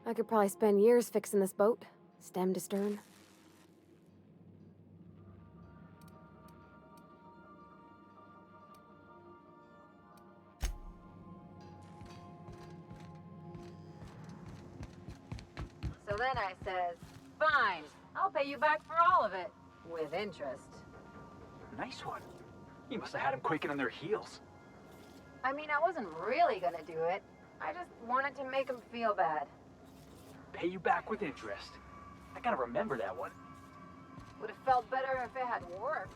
I could probably spend years fixing this boat, stem to stern. So then I says, fine, I'll pay you back for all of it, with interest. Nice one. You must have had them quaking on their heels. I mean, I wasn't really gonna do it. I just wanted to make him feel bad. Pay you back with interest. I gotta remember that one. Would have felt better if it had worked.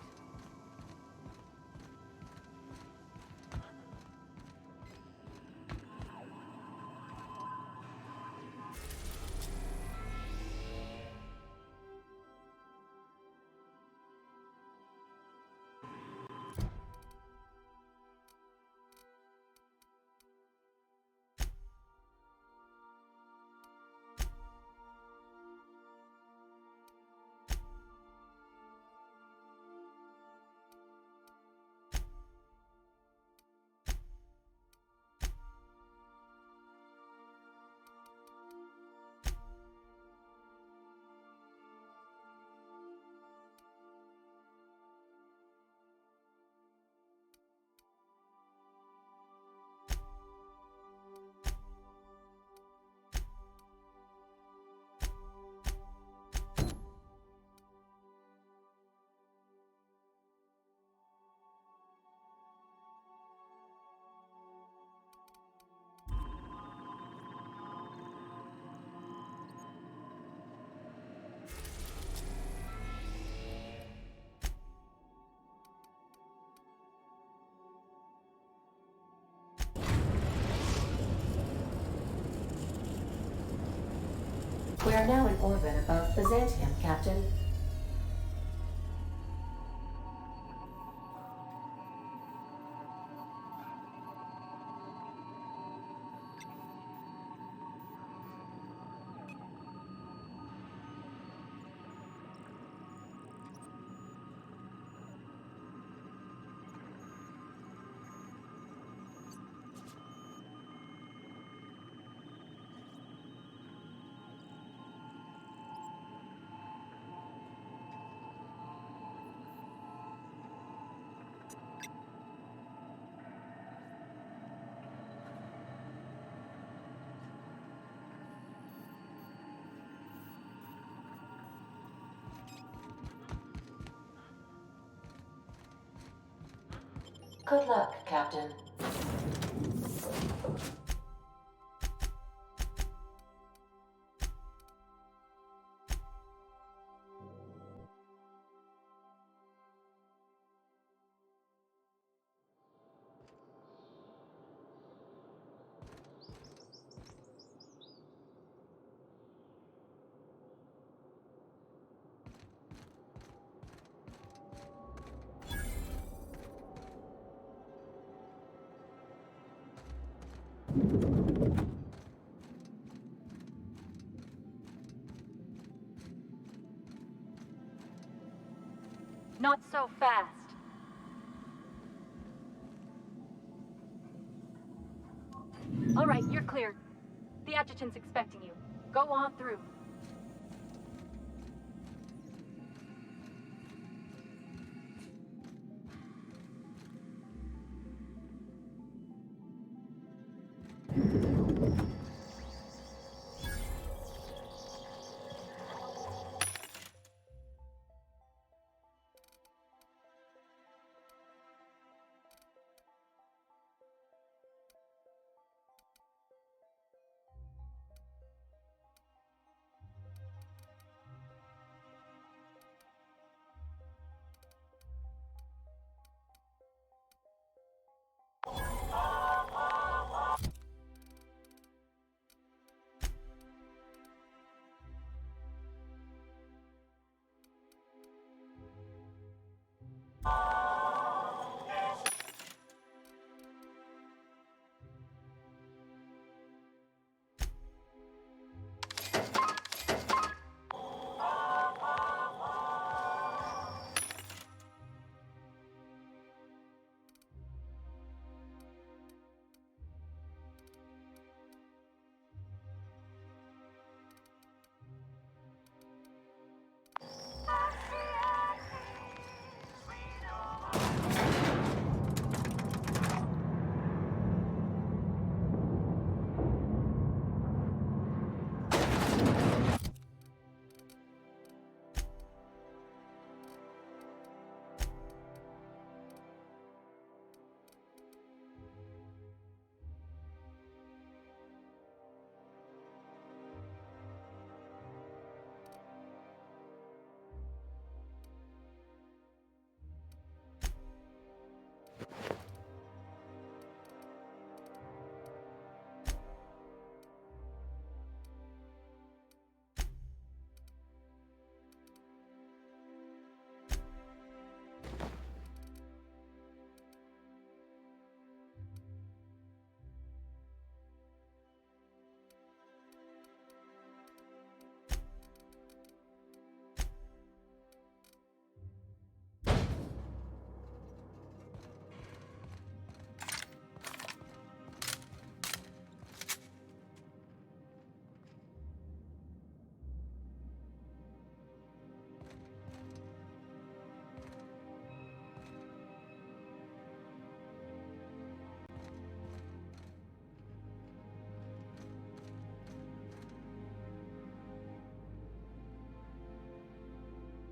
We are now in orbit above Byzantium, Captain. Good luck, Captain. Not so fast. All right, you're clear. The adjutant's expecting you. Go on through.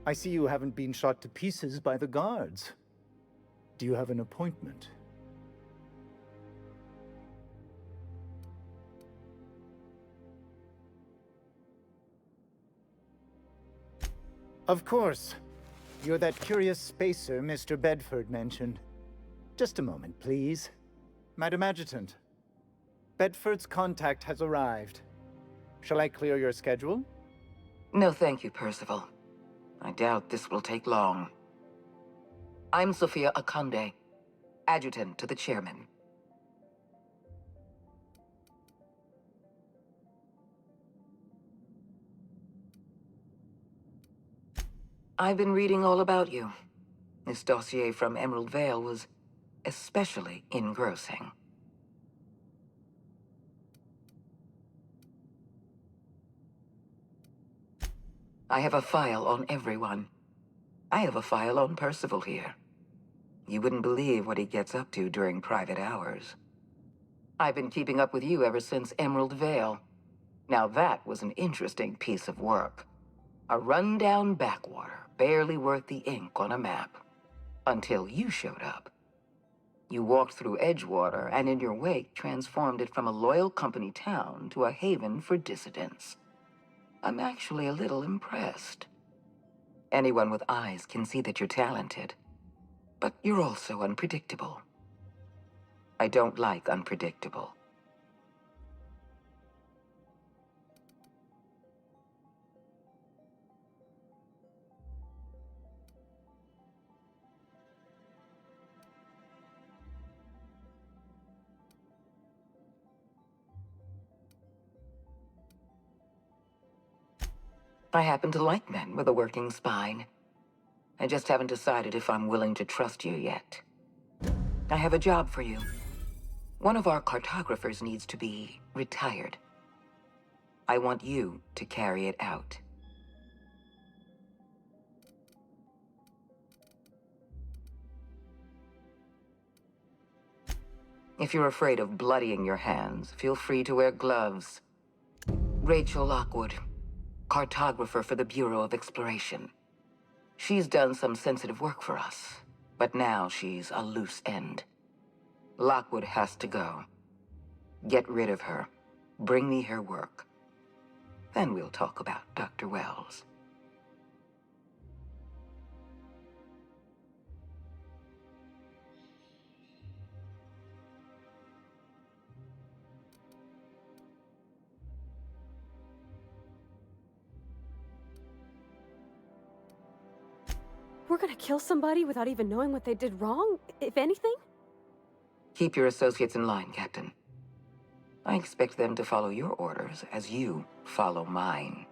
I see you haven't been shot to pieces by the guards. Do you have an appointment? Of course. You're that curious spacer Mr. Bedford mentioned. Just a moment, please. Madam Adjutant, Bedford's contact has arrived. Shall I clear your schedule? No, thank you, Percival. I doubt this will take long. I'm Sophia Akande, adjutant to the chairman. I've been reading all about you. This dossier from Emerald Vale was especially engrossing. I have a file on everyone. I have a file on Percival here. You wouldn't believe what he gets up to during private hours. I've been keeping up with you ever since Emerald Vale. Now that was an interesting piece of work. A rundown backwater, barely worth the ink on a map. Until you showed up. You walked through Edgewater and in your wake transformed it from a loyal company town to a haven for dissidents. I'm actually a little impressed. Anyone with eyes can see that you're talented. But you're also unpredictable. I don't like unpredictable. I happen to like men with a working spine. I just haven't decided if I'm willing to trust you yet. I have a job for you. One of our cartographers needs to be retired. I want you to carry it out. If you're afraid of bloodying your hands, feel free to wear gloves. Rachel Lockwood, cartographer for the Bureau of Exploration. She's done some sensitive work for us, but now she's a loose end. Lockwood has to go. Get rid of her. Bring me her work. Then we'll talk about Dr. Wells. We're gonna kill somebody without even knowing what they did wrong, if anything? Keep your associates in line, Captain. I expect them to follow your orders as you follow mine.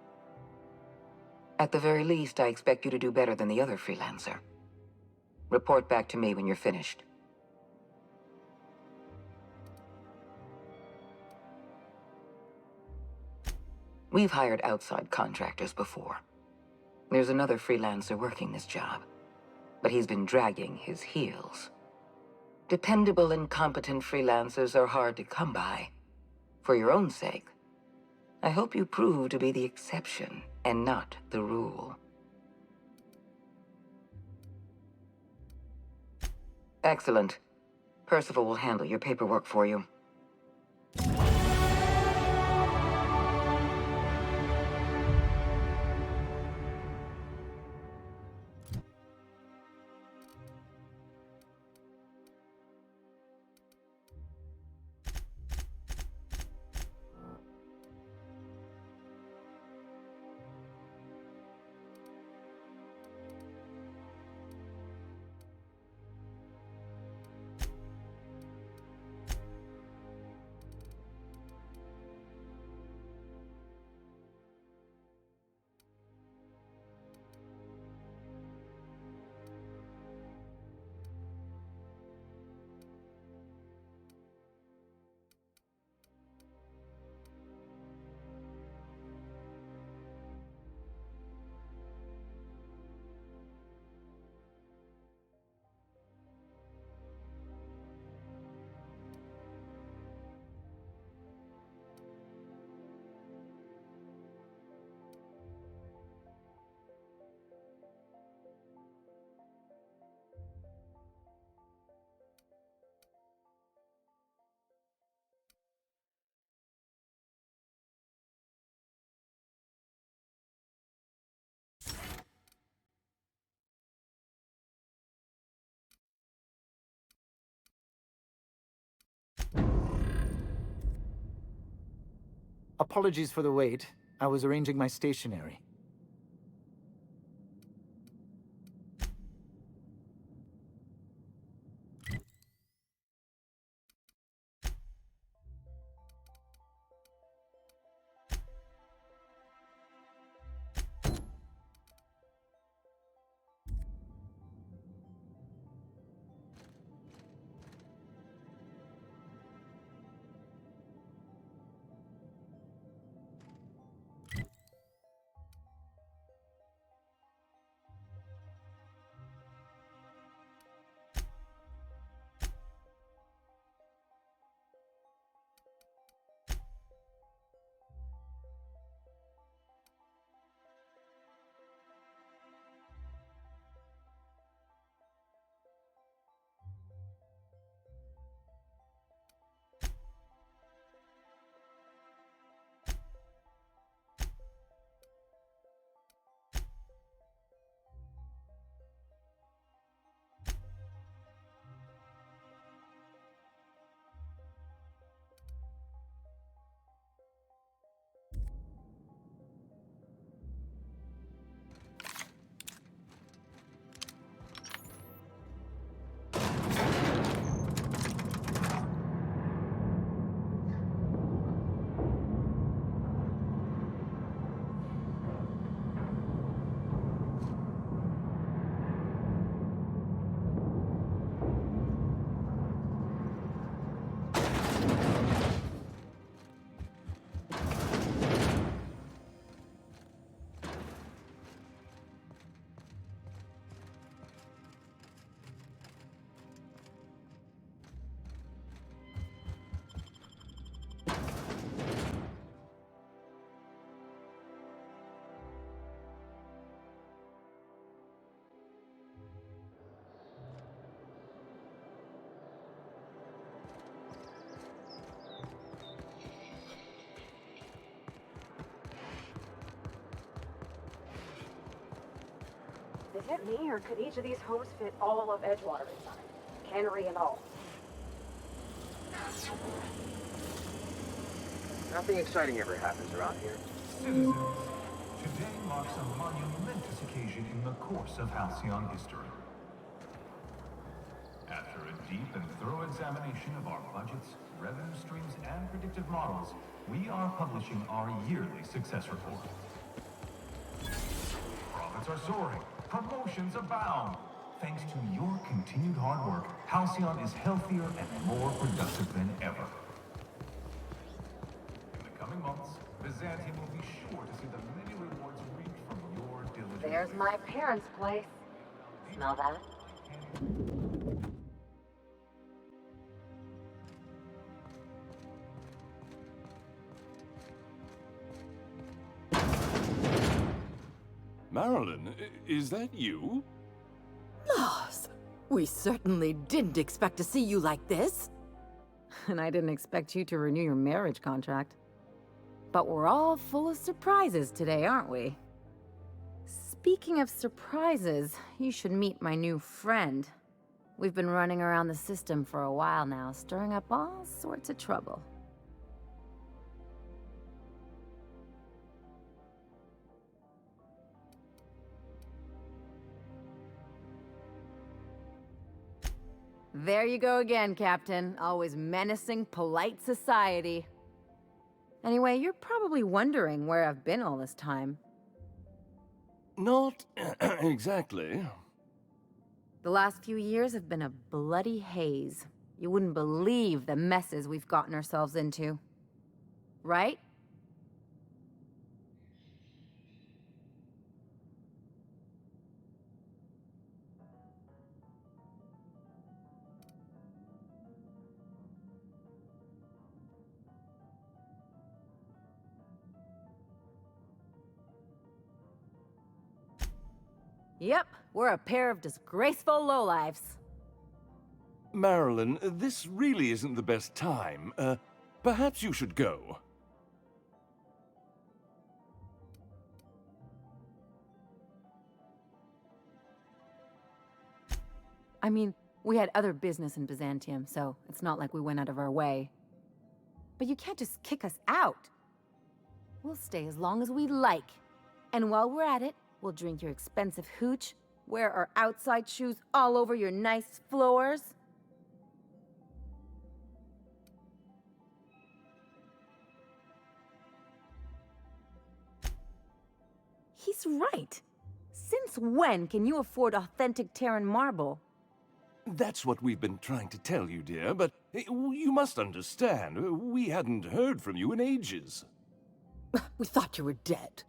At the very least, I expect you to do better than the other freelancer. Report back to me when you're finished. We've hired outside contractors before. There's another freelancer working this job, but he's been dragging his heels. Dependable and competent freelancers are hard to come by. For your own sake, I hope you prove to be the exception and not the rule. Excellent. Percival will handle your paperwork for you. Apologies for the wait. I was arranging my stationery. fit me, or could each of these homes fit all of Edgewater inside? Cannery and all. Nothing exciting ever happens around here. Citizens, today marks a monumentous occasion in the course of Halcyon history. After a deep and thorough examination of our budgets, revenue streams, and predictive models, we are publishing our yearly success report. Profits are soaring, promotions abound. Thanks to your continued hard work, Halcyon is healthier and more productive than ever. In the coming months, Byzantium will be sure to see the many rewards reaped from your diligence. There's my parents' place. Smell that? Marilyn, is that you? Moss, we certainly didn't expect to see you like this. And I didn't expect you to renew your marriage contract. But we're all full of surprises today, aren't we? Speaking of surprises, you should meet my new friend. We've been running around the system for a while now, stirring up all sorts of trouble. There you go again, Captain. Always menacing polite society. Anyway, you're probably wondering where I've been all this time. Not exactly. The last few years have been a bloody haze. You wouldn't believe the messes we've gotten ourselves into. Right? Yep, we're a pair of disgraceful lowlifes. Marilyn, this really isn't the best time. Perhaps you should go. I mean, we had other business in Byzantium, so it's not like we went out of our way. But you can't just kick us out. We'll stay as long as we like. And while we're at it, we'll drink your expensive hooch, wear our outside shoes all over your nice floors. He's right. Since when can you afford authentic Terran marble? That's what we've been trying to tell you, dear, but you must understand, we hadn't heard from you in ages. We thought you were dead.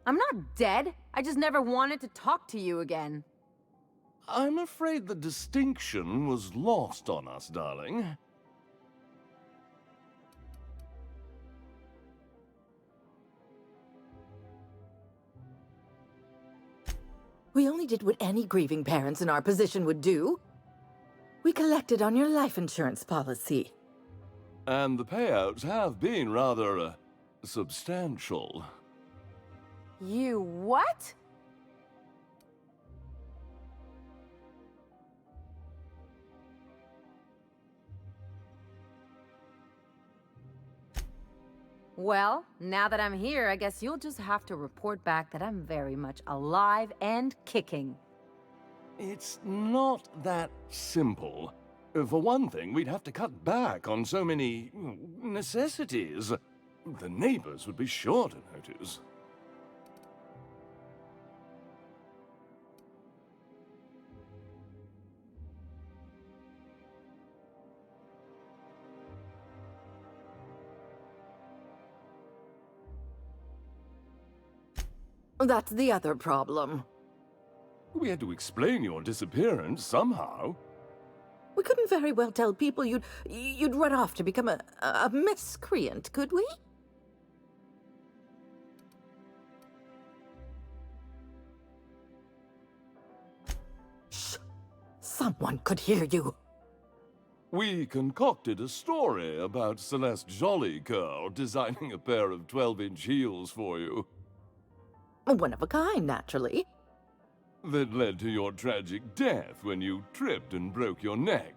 I'm not dead. I just never wanted to talk to you again. I'm afraid the distinction was lost on us, darling. We only did what any grieving parents in our position would do. We collected on your life insurance policy. And the payouts have been rather, substantial. You what? Well, now that I'm here, I guess you'll just have to report back that I'm very much alive and kicking. It's not that simple. For one thing, we'd have to cut back on so many necessities. The neighbors would be sure to notice. That's the other problem. We had to explain your disappearance somehow. We couldn't very well tell people you'd run off to become a miscreant, could we? Shh! Someone could hear you. We concocted a story about Celeste Jollycurl designing a pair of 12-inch heels for you. One of a kind, naturally. That led to your tragic death when you tripped and broke your neck.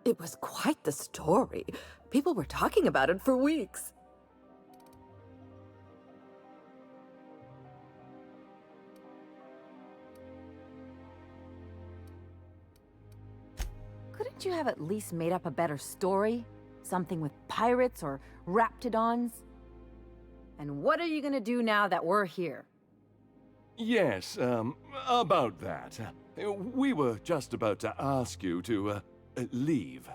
It was quite the story. People were talking about it for weeks. Couldn't you have at least made up a better story? Something with pirates or raptidons? And what are you gonna do now that we're here? Yes, about that. We were just about to ask you to, leave.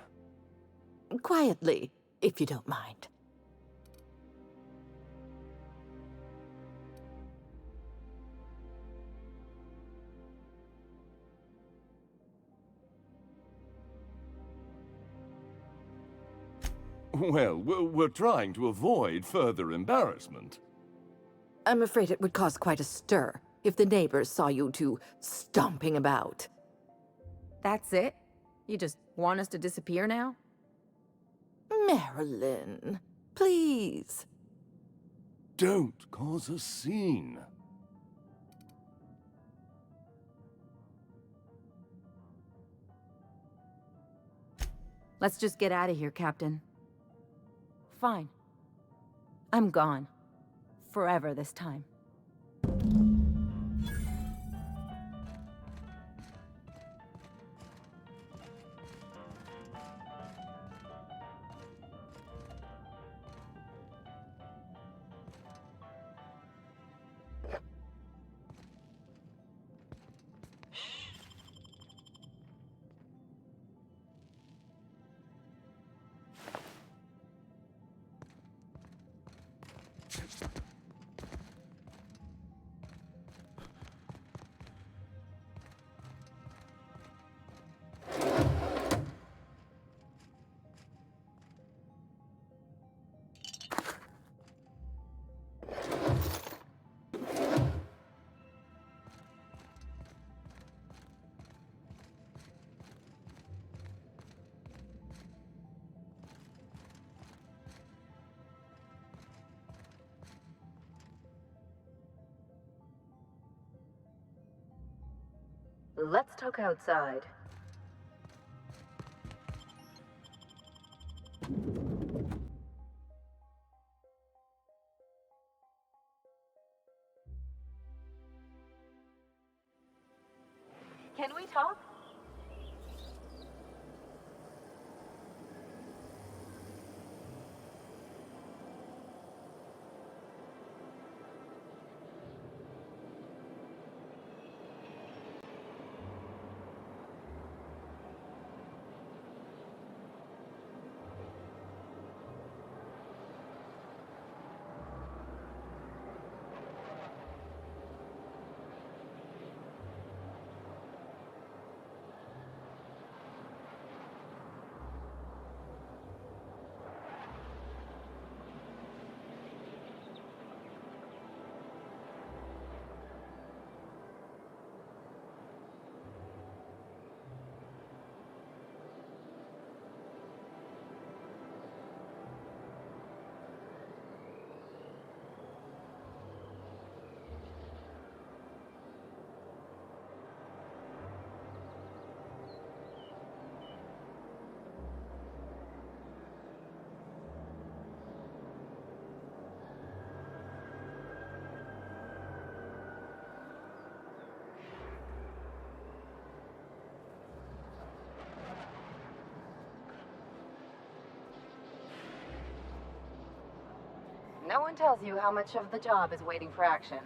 Quietly, if you don't mind. Well, we're trying to avoid further embarrassment. I'm afraid it would cause quite a stir if the neighbors saw you two stomping about. That's it? You just want us to disappear now? Marilyn, please. Don't cause a scene. Let's just get out of here, Captain. Fine. I'm gone. Forever this time. Let's talk outside. Can we talk? No one tells you how much of the job is waiting for action.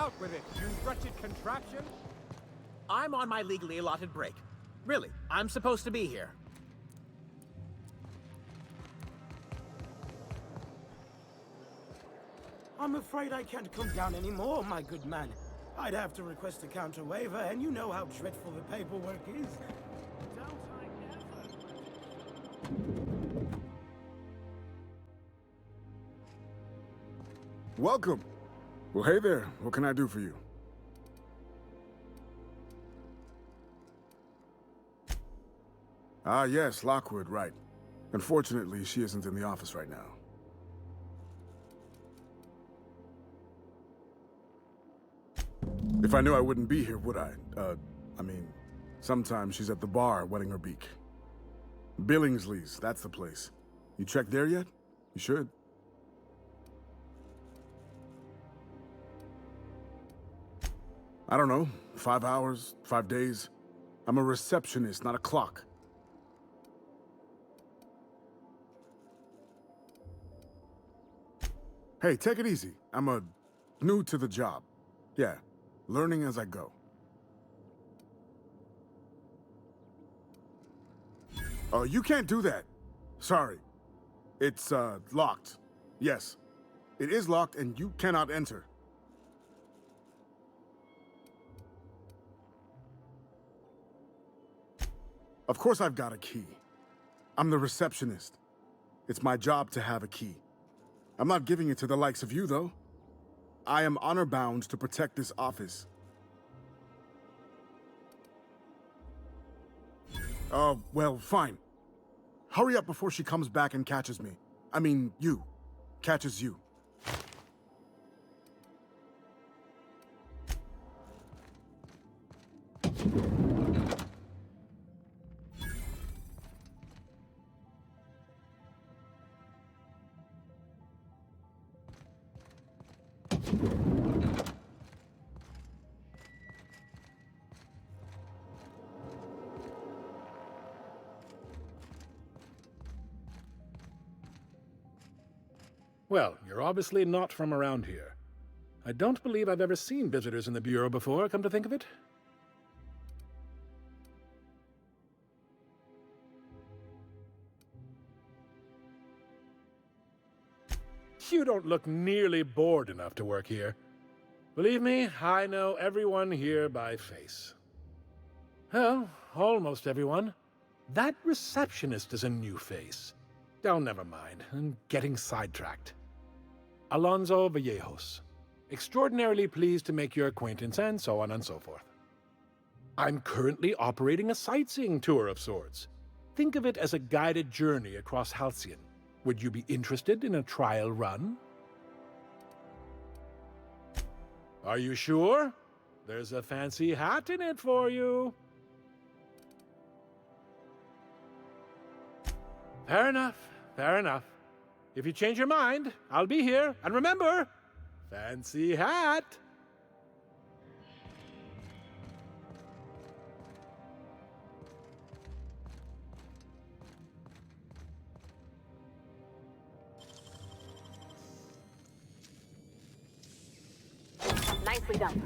out with it, you wretched contraption! I'm on my legally allotted break. Really, I'm supposed to be here. I'm afraid I can't come down anymore, my good man. I'd have to request a counter waiver, and you know how dreadful the paperwork is. Welcome. Well, hey there. What can I do for you? Ah, yes, Lockwood, right. Unfortunately, she isn't in the office right now. If I knew I wouldn't be here, would I? I mean, sometimes she's at the bar wetting her beak. Billingsley's, that's the place. You checked there yet? You should. I don't know, 5 hours, 5 days. I'm a receptionist, not a clock. Hey, take it easy. I'm new to the job. Yeah, learning as I go. Oh, you can't do that. Sorry. It's, locked. Yes. It is locked and you cannot enter. Of course I've got a key. I'm the receptionist. It's my job to have a key. I'm not giving it to the likes of you, though. I am honor-bound to protect this office. Oh, well, fine. Hurry up before she comes back and catches me. I mean, you. Catches you. Well, you're obviously not from around here. I don't believe I've ever seen visitors in the Bureau before, come to think of it. You don't look nearly bored enough to work here. Believe me, I know everyone here by face. Well, almost everyone. That receptionist is a new face. Oh, never mind. I'm getting sidetracked. Alonso Vallejos. Extraordinarily pleased to make your acquaintance, and so on and so forth. I'm currently operating a sightseeing tour of sorts. Think of it as a guided journey across Halcyon. Would you be interested in a trial run? Are you sure? There's a fancy hat in it for you. Fair enough, fair enough. If you change your mind, I'll be here. And remember, fancy hat! Nicely done.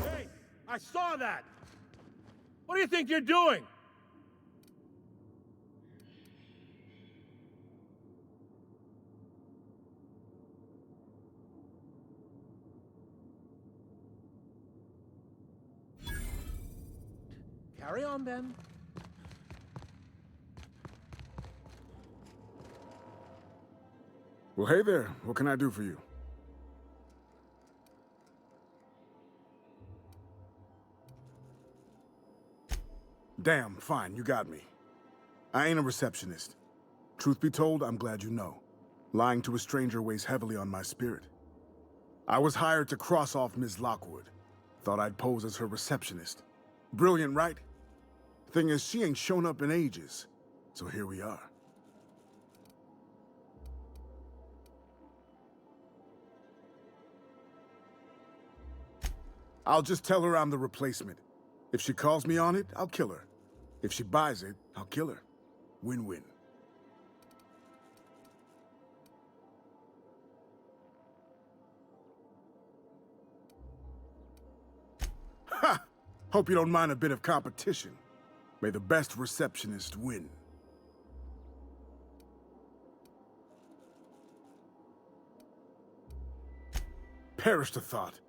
Hey, I saw that! What do you think you're doing? Carry on, then. Well, hey there. What can I do for you? Damn, fine, you got me. I ain't a receptionist. Truth be told, I'm glad you know. Lying to a stranger weighs heavily on my spirit. I was hired to cross off Ms. Lockwood. Thought I'd pose as her receptionist. Brilliant, right? Thing is, she ain't shown up in ages. So here we are. I'll just tell her I'm the replacement. If she calls me on it, I'll kill her. If she buys it, I'll kill her. Win-win. Ha! Hope you don't mind a bit of competition. May the best receptionist win. Perish the thought.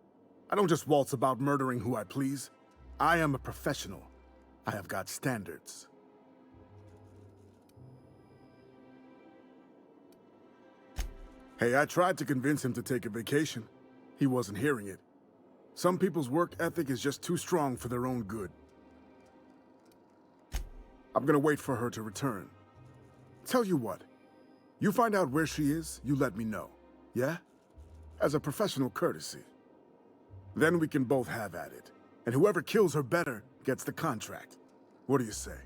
I don't just waltz about murdering who I please. I am a professional. I have got standards. Hey, I tried to convince him to take a vacation. He wasn't hearing it. Some people's work ethic is just too strong for their own good. I'm gonna wait for her to return. Tell you what, you find out where she is, you let me know, yeah? As a professional courtesy. Then we can both have at it. And whoever kills her better gets the contract. What do you say?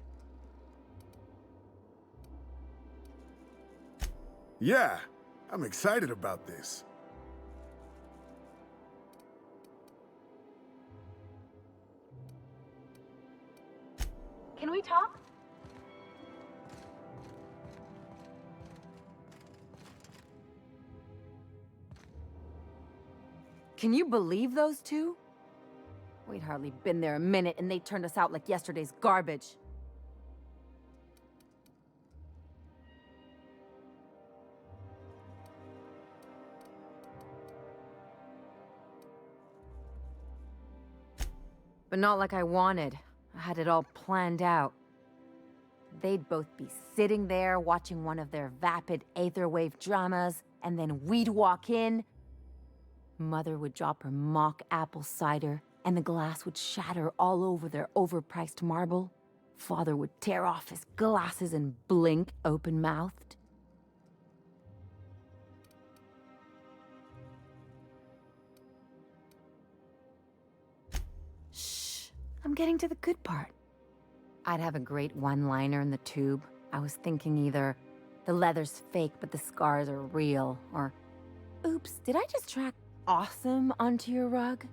Yeah, I'm excited about this. Can we talk? Can you believe those two? We'd hardly been there a minute and they turned us out like yesterday's garbage. But not like I wanted. I had it all planned out. They'd both be sitting there watching one of their vapid aetherwave dramas, and then we'd walk in. Mother would drop her mock apple cider, and the glass would shatter all over their overpriced marble. Father would tear off his glasses and blink open-mouthed. Shh, I'm getting to the good part. I'd have a great one-liner in the tube. I was thinking either, the leather's fake but the scars are real, or, oops, did I just track awesome onto your rug?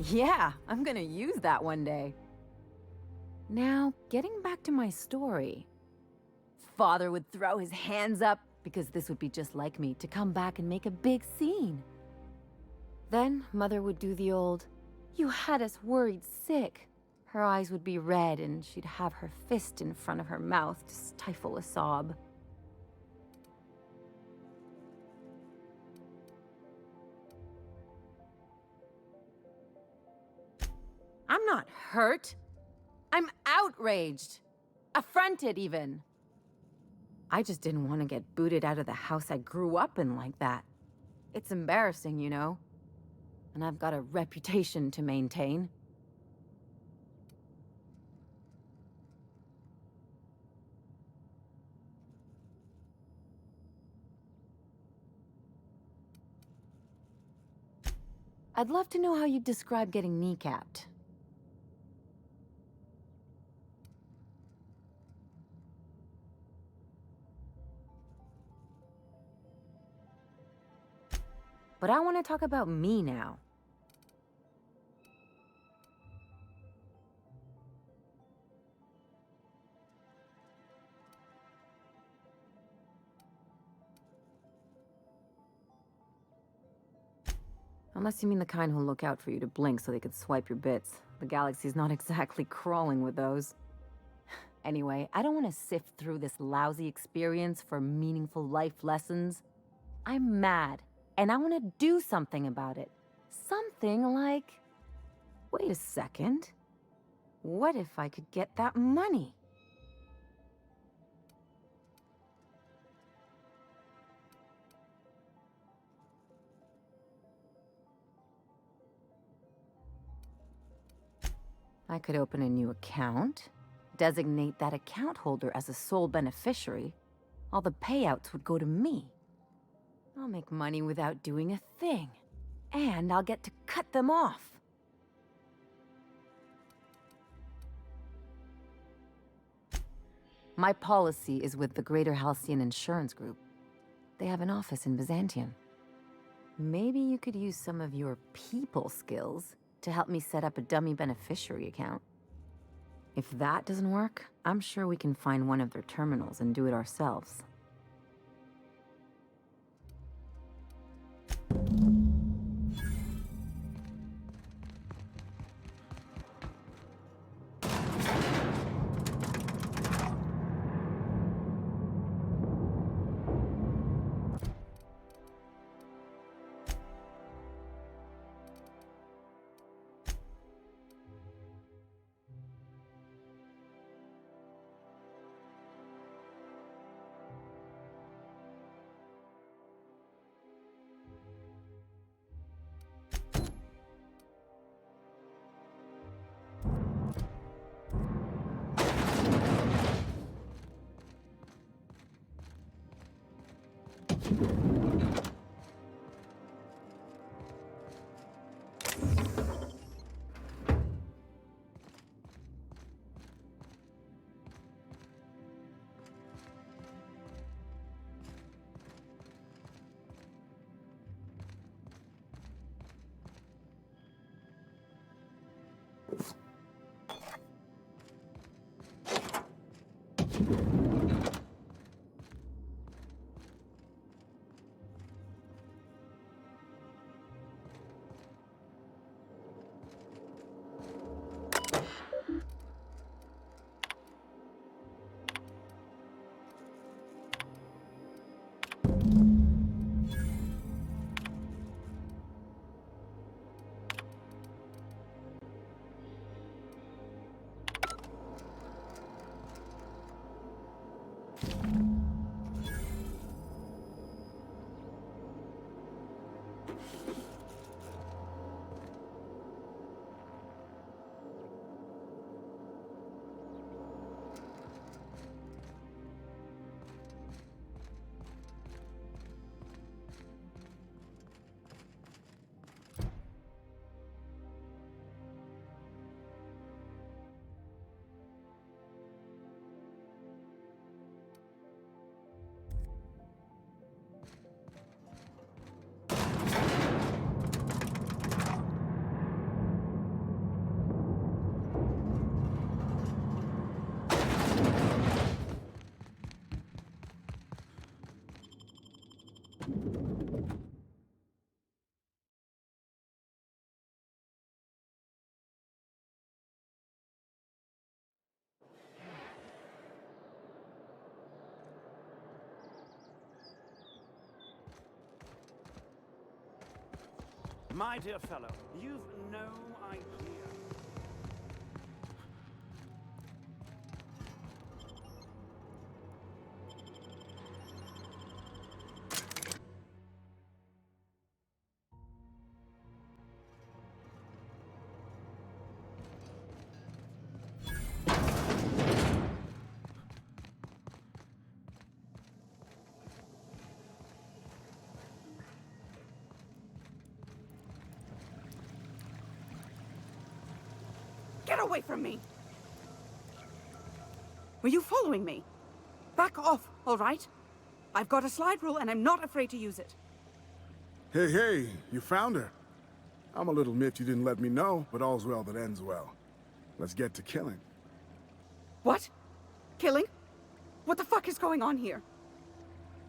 Yeah, I'm gonna use that one day. Now, getting back to my story. Father would throw his hands up, because this would be just like me, to come back and make a big scene. Then Mother would do the old, "You had us worried sick." Her eyes would be red and she'd have her fist in front of her mouth to stifle a sob. I'm not hurt. I'm outraged. Affronted, even. I just didn't want to get booted out of the house I grew up in like that. It's embarrassing, you know? And I've got a reputation to maintain. I'd love to know how you'd describe getting kneecapped. But I want to talk about me now. Unless you mean the kind who'll look out for you to blink so they could swipe your bits. The galaxy's not exactly crawling with those. Anyway, I don't want to sift through this lousy experience for meaningful life lessons. I'm mad, and I want to do something about it. Something like... Wait a second. What if I could get that money? I could open a new account, designate that account holder as a sole beneficiary. All the payouts would go to me. I'll make money without doing a thing. And I'll get to cut them off. My policy is with the Greater Halcyon Insurance Group. They have an office in Byzantium. Maybe you could use some of your people skills to help me set up a dummy beneficiary account. If that doesn't work, I'm sure we can find one of their terminals and do it ourselves. My dear fellow, you've no idea. Get away from me! Were you following me? Back off, all right? I've got a slide rule and I'm not afraid to use it. Hey, hey, you found her. I'm a little miffed you didn't let me know, but all's well that ends well. Let's get to killing. What? Killing? What the fuck is going on here?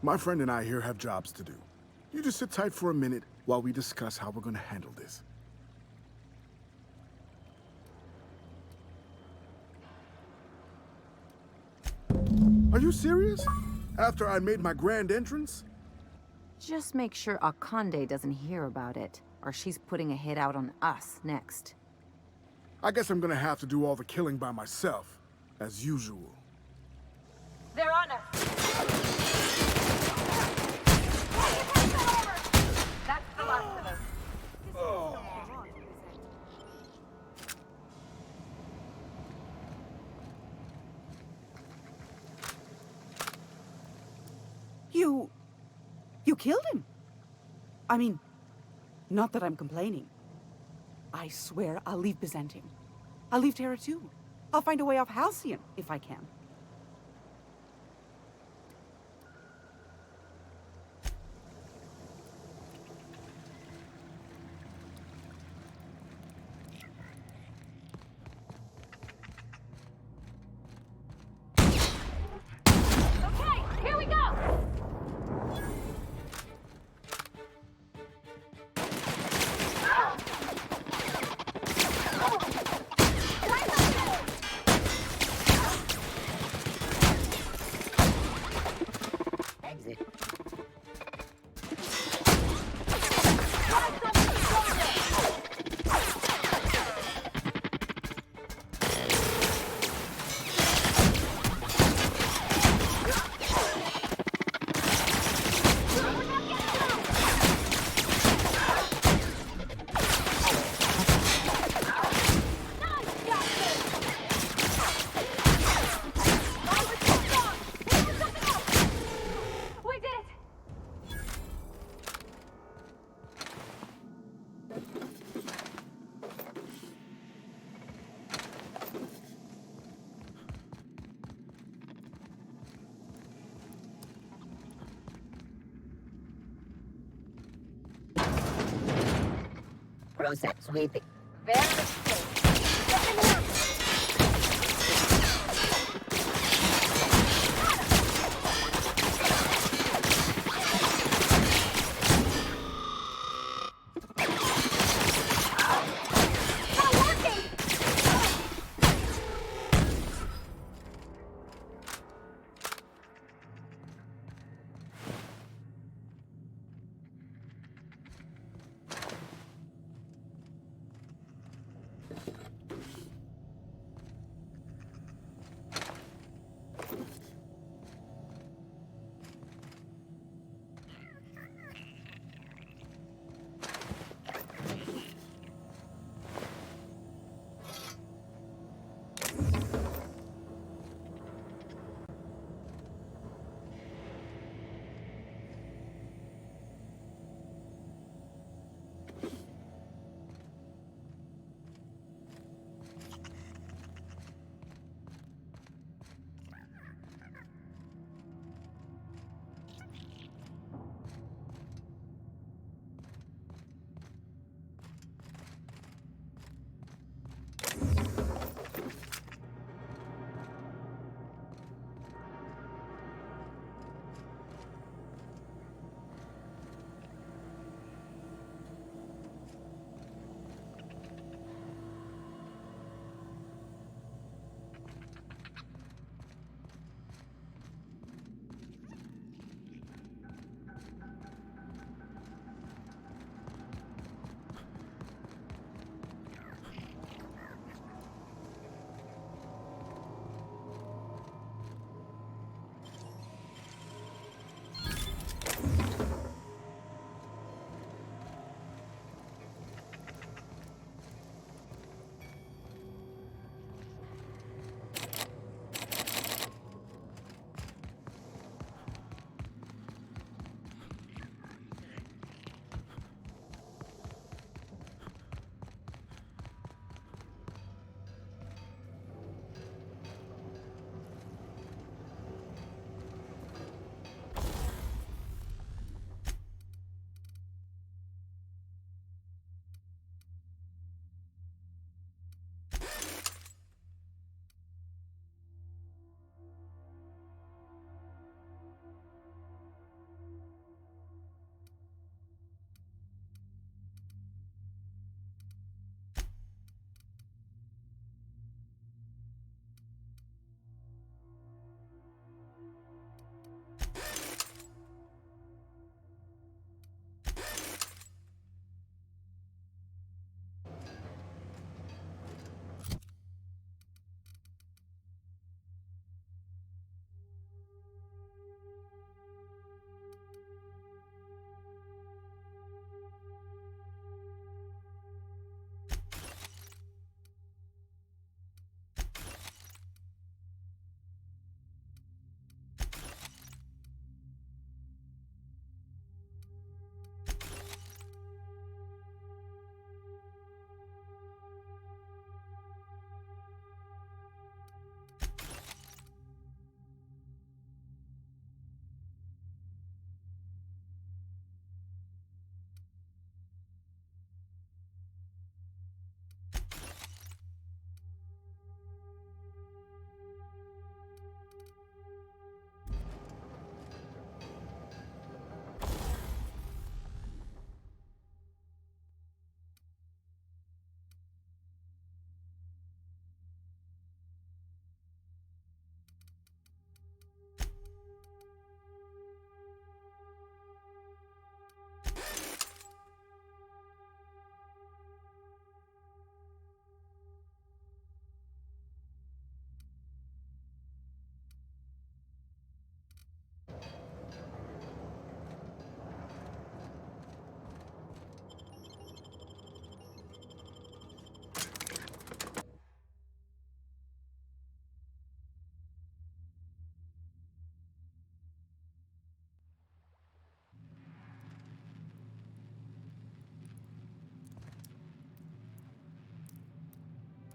My friend and I here have jobs to do. You just sit tight for a minute while we discuss how we're gonna handle this. Are you serious? After I made my grand entrance? Just make sure Akande doesn't hear about it, or she's putting a hit out on us next. I guess I'm gonna have to do all the killing by myself, as usual. They're on us. That's the last of us. You killed him? I mean, not that I'm complaining. I swear I'll leave Byzantium. I'll leave Terra too. I'll find a way off Halcyon, if I can. Process sweeping. Very good.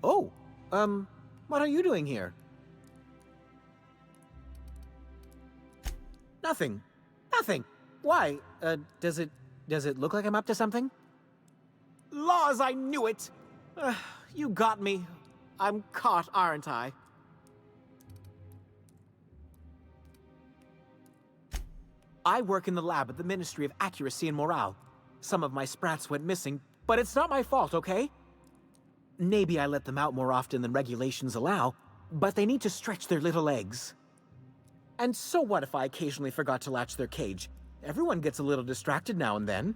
Oh, what are you doing here? Nothing. Nothing. Why? Does it look like I'm up to something? claws, I knew it! You got me. I'm caught, aren't I? I work in the lab at the Ministry of Accuracy and Morale. Some of my sprats went missing, but it's not my fault, okay? Maybe I let them out more often than regulations allow, but they need to stretch their little legs. And so what if I occasionally forgot to latch their cage? Everyone gets a little distracted now and then.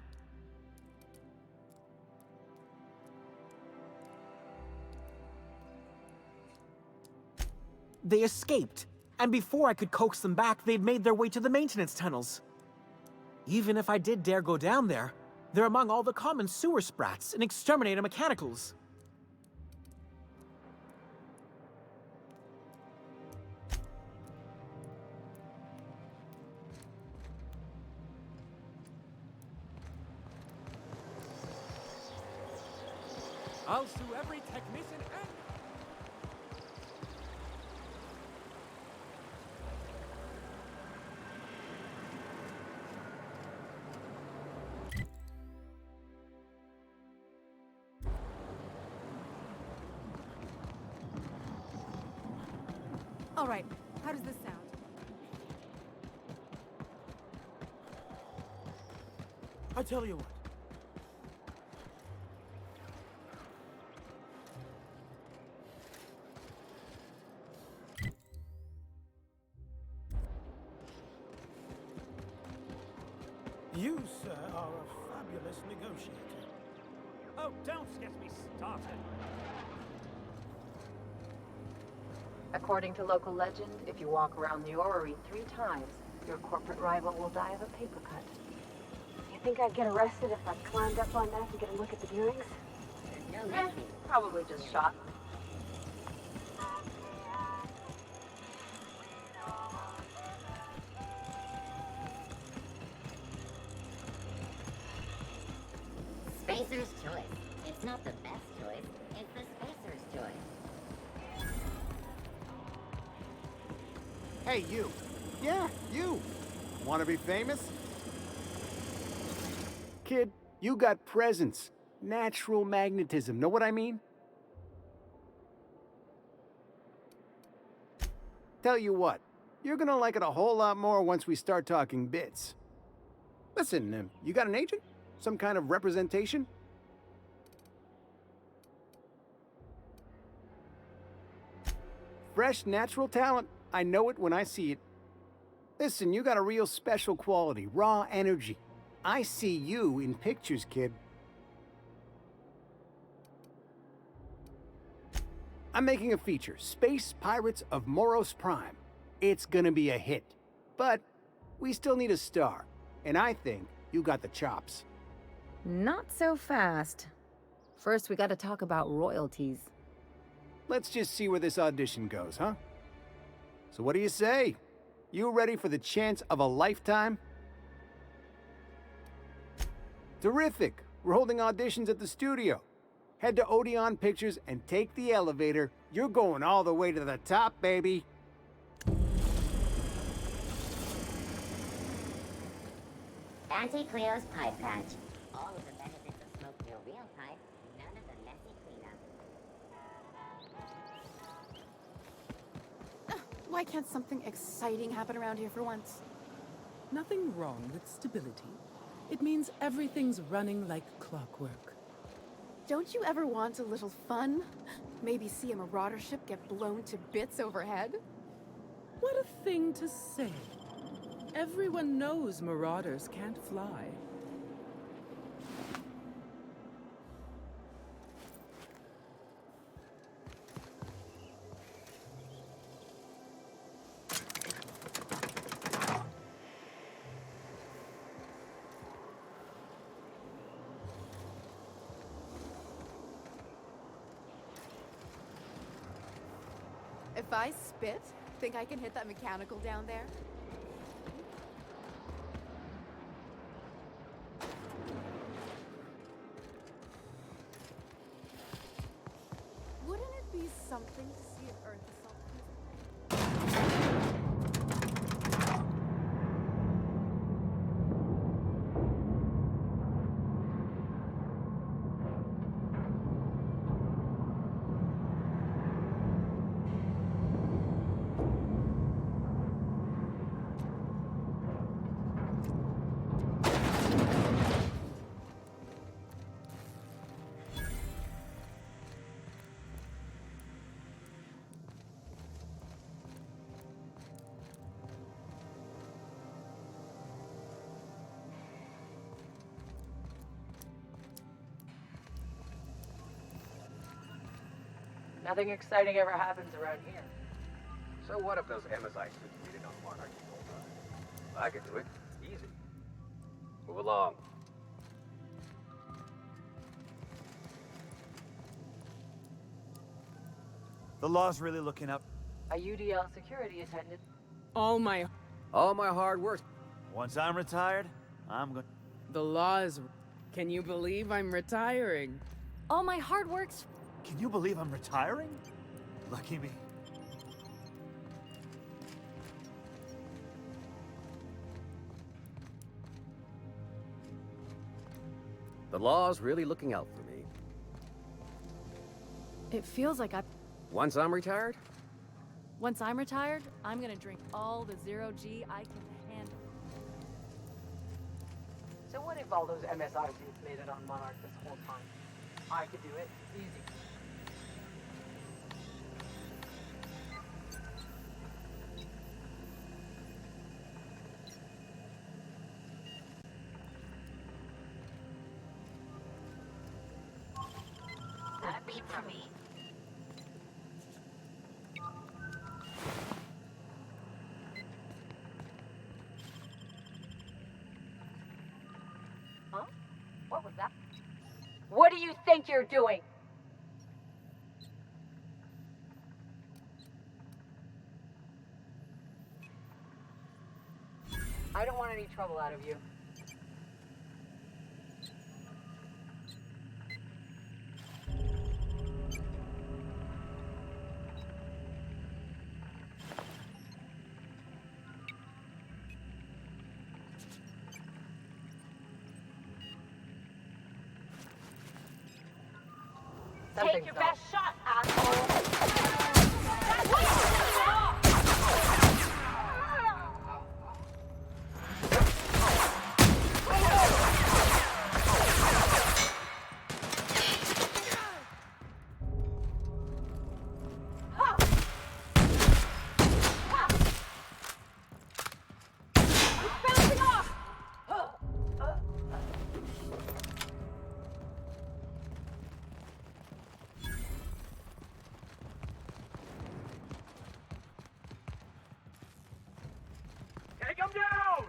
They escaped, and before I could coax them back, they'd made their way to the maintenance tunnels. Even if I did dare go down there, they're among all the common sewer sprats and exterminator mechanicals. I'll sue every technician and... All right, how does this sound? I tell you what. You, sir, are a fabulous negotiator. Oh, don't get me started. According to local legend, if you walk around the orrery 3 times, your corporate rival will die of a paper cut. You think I'd get arrested if I climbed up on that to get a look at the gearings? Probably just shot. Spacer's choice. It's not the best choice, it's the Spacer's choice. Hey, you. Yeah, you. Want to be famous? Kid, you got presence. Natural magnetism. Know what I mean? Tell you what, you're gonna like it a whole lot more once we start talking bits. Listen, you got an agent? Some kind of representation? Fresh, natural talent. I know it when I see it. Listen, you got a real special quality, raw energy. I see you in pictures, kid. I'm making a feature, Space Pirates of Moros Prime. It's gonna be a hit. But we still need a star, and I think you got the chops. Not so fast. First, we gotta talk about royalties. Let's just see where this audition goes, huh? So what do you say? You ready for the chance of a lifetime? Terrific! We're holding auditions at the studio. Head to Odeon Pictures and take the elevator. You're going all the way to the top, baby. Auntie Cleo's pipe patch. All of the benefits of smoking a real pipe, none of the messy cleanup. Why can't something exciting happen around here for once? Nothing wrong with stability. It means everything's running like clockwork. Don't you ever want a little fun? Maybe see a marauder ship get blown to bits overhead? What a thing to say. Everyone knows marauders can't fly. If I spit, think I can hit that mechanical down there? Wouldn't it be something to see if Earth is Nothing exciting ever happens around here. So what if those MSI succeeded on Monarch the whole time? I could do it. Easy. Move along. The law's really looking up. A UDL security attendant. All my hard work. Once I'm retired, I'm going. The law is... Can you believe I'm retiring? All my hard work's... Can you believe I'm retiring? Lucky me. The law's really looking out for me. It feels like Once I'm retired, once I'm retired, I'm gonna drink all the zero-G I can handle. So what if all those MSI suits made it on Monarch this whole time? I could do it. Easy. Not a peep from me. Huh? What was that? What do you think you're doing? I don't want any trouble out of you. Take your best shot, Take him down!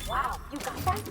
Wow, you got that?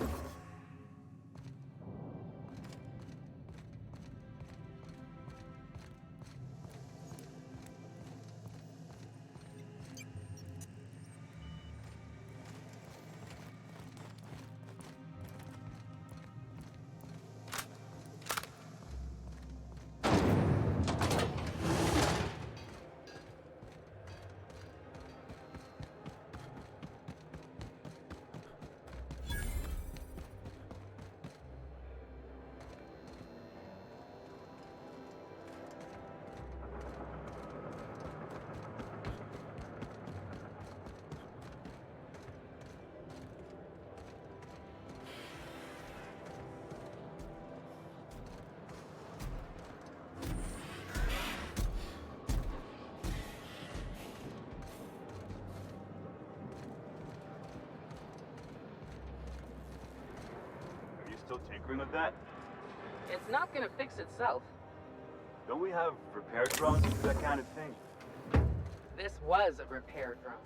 Still tinkering with that? It's not gonna fix itself. Don't we have repair drones to do that kind of thing? This was a repair drone.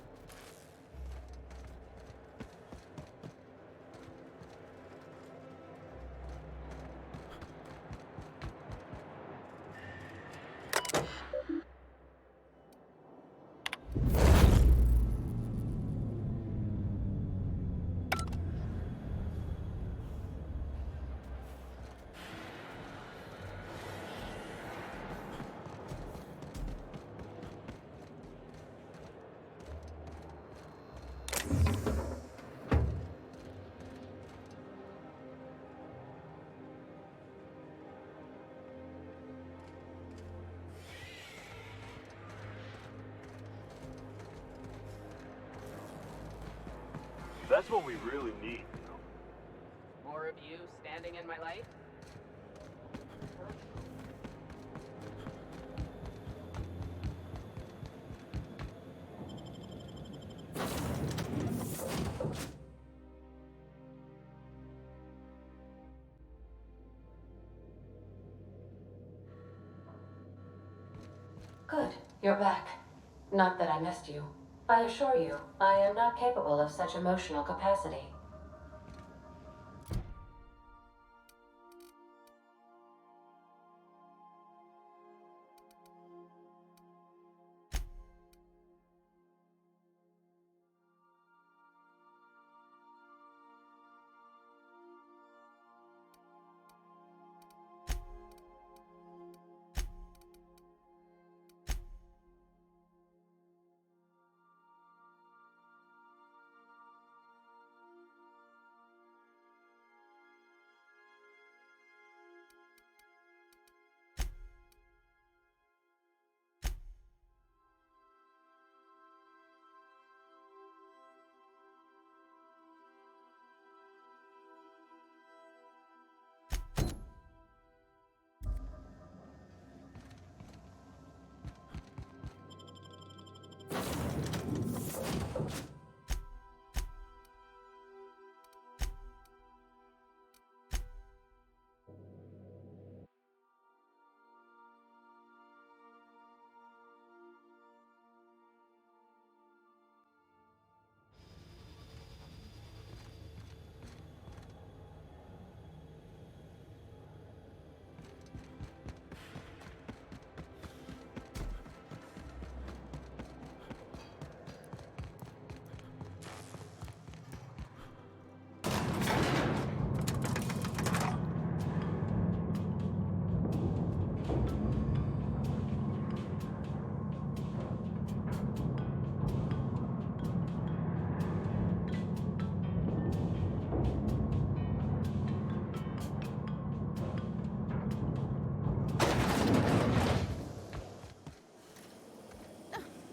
That's what we really need, you know? More of you standing in my light? Good, you're back. Not that I missed you. I assure you, I am not capable of such emotional capacity.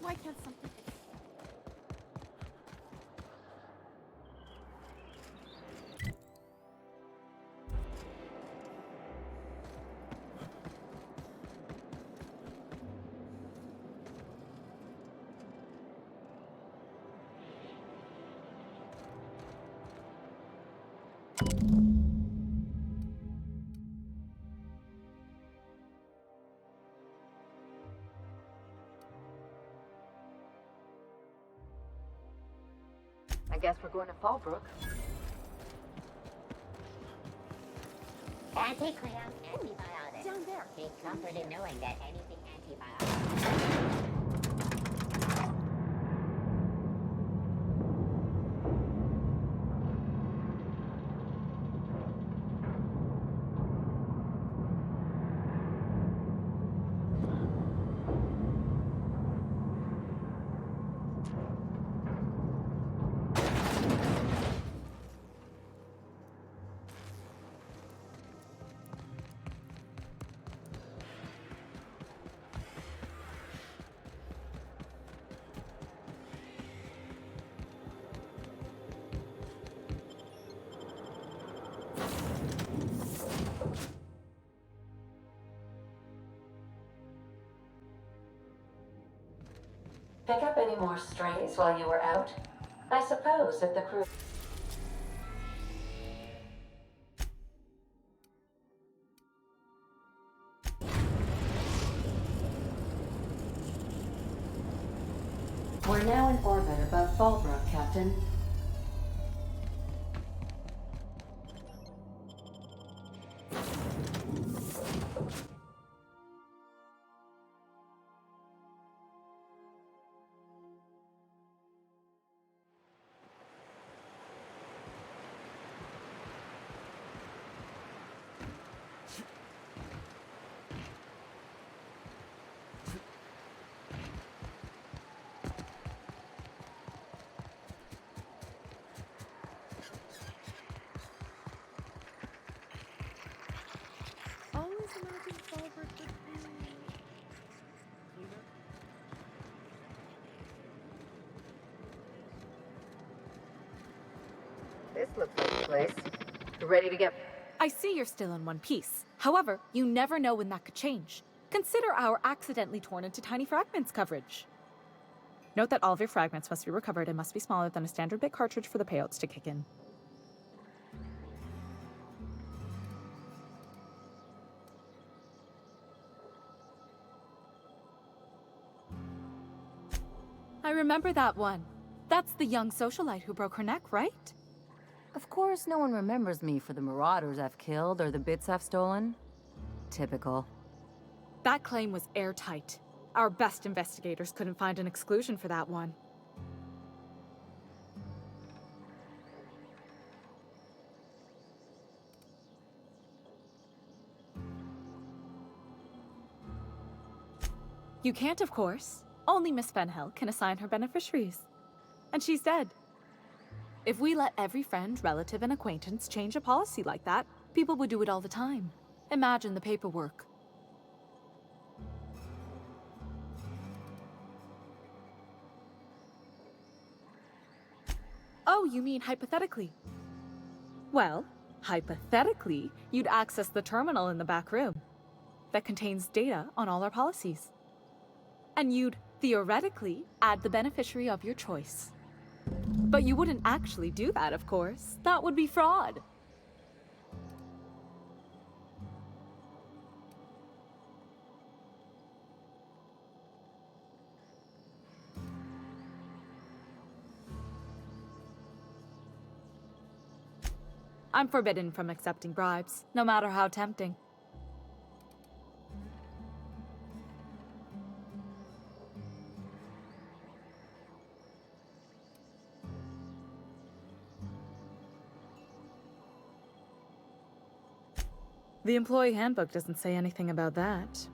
Why can't something... I guess we're going to Fallbrook. Anti-Cleo's antibiotics. Down there. Take comfort in knowing that anything antibiotics. Pick up any more strays while you were out? I suppose if the crew... We're now in orbit above Fallbrook, Captain. This looks like a place. Ready to get... I see you're still in one piece. However, you never know when that could change. Consider our accidentally torn into tiny fragments coverage. Note that all of your fragments must be recovered and must be smaller than a standard bit cartridge for the payouts to kick in. I remember that one. That's the young socialite who broke her neck, right? Of course, no one remembers me for the marauders I've killed or the bits I've stolen. Typical. That claim was airtight. Our best investigators couldn't find an exclusion for that one. You can't, of course. Only Miss Fenhill can assign her beneficiaries. And she's dead. If we let every friend, relative, and acquaintance change a policy like that, people would do it all the time. Imagine the paperwork. Oh, you mean hypothetically? Well, hypothetically, you'd access the terminal in the back room that contains data on all our policies. And you'd, theoretically, add the beneficiary of your choice. But you wouldn't actually do that, of course. That would be fraud. I'm forbidden from accepting bribes, no matter how tempting. The employee handbook doesn't say anything about that.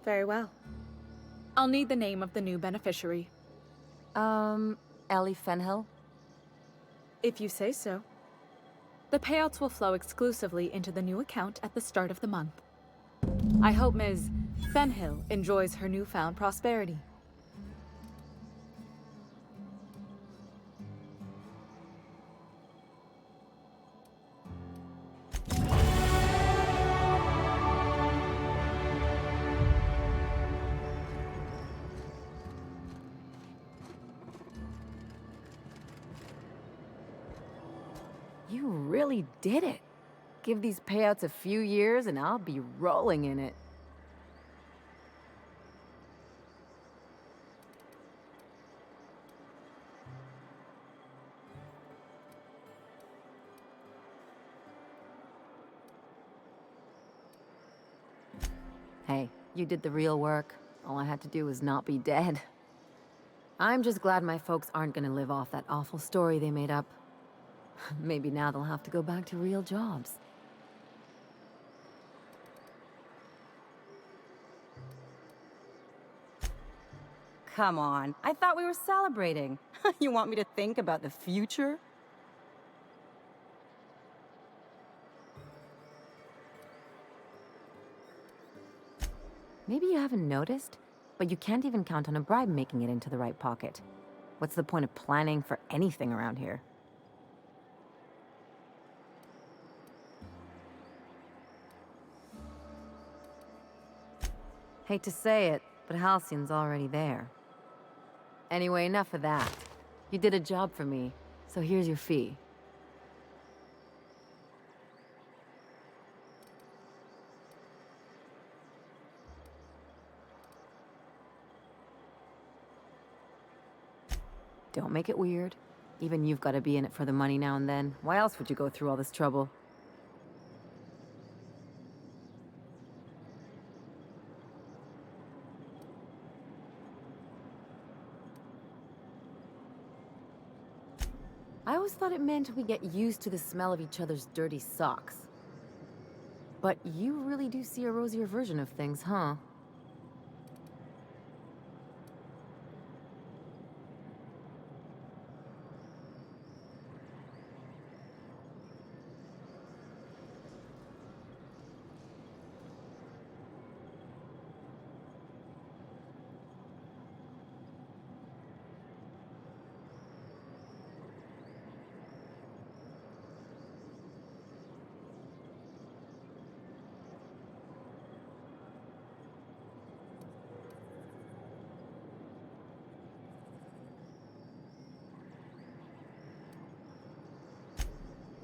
Very well. I'll need the name of the new beneficiary. Ellie Fenhill? If you say so. The payouts will flow exclusively into the new account at the start of the month. I hope Ms. Fenhill enjoys her newfound prosperity. You really did it. Give these payouts a few years and I'll be rolling in it. Hey, you did the real work. All I had to do was not be dead. I'm just glad my folks aren't gonna live off that awful story they made up. Maybe now they'll have to go back to real jobs. Come on, I thought we were celebrating. You want me to think about the future? Maybe you haven't noticed, but you can't even count on a bribe making it into the right pocket. What's the point of planning for anything around here? Hate to say it, but Halcyon's already there. Anyway, enough of that. You did a job for me, so here's your fee. Don't make it weird. Even you've got to be in it for the money now and then. Why else would you go through all this trouble? I always thought it meant we get used to the smell of each other's dirty socks. But you really do see a rosier version of things, huh?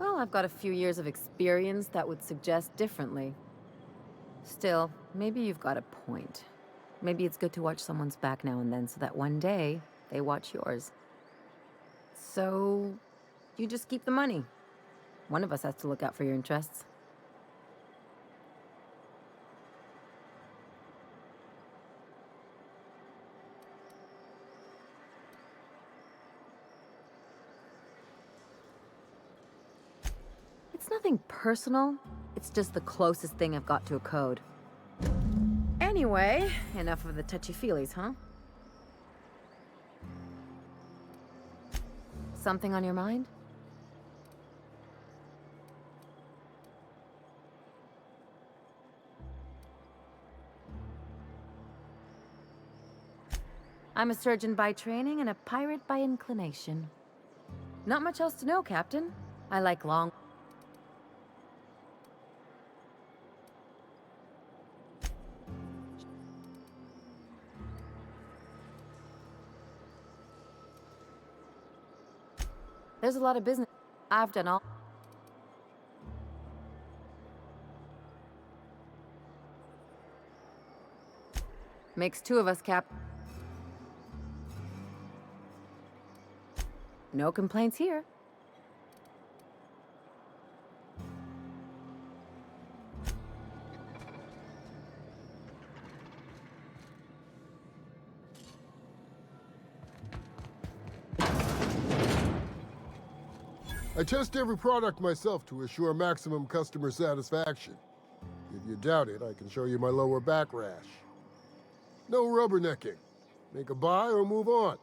Well, I've got a few years of experience that would suggest differently. Still, maybe you've got a point. Maybe it's good to watch someone's back now and then so that one day they watch yours. So, you just keep the money. One of us has to look out for your interests. It's nothing personal. It's just the closest thing I've got to a code. Anyway, enough of the touchy-feelies, huh? Something on your mind? I'm a surgeon by training and a pirate by inclination. Not much else to know, Captain. I like long... There's a lot of business. I've done all... Makes two of us, Cap. No complaints here. I test every product myself to assure maximum customer satisfaction. If you doubt it, I can show you my lower back rash. No rubbernecking. Make a buy or move on.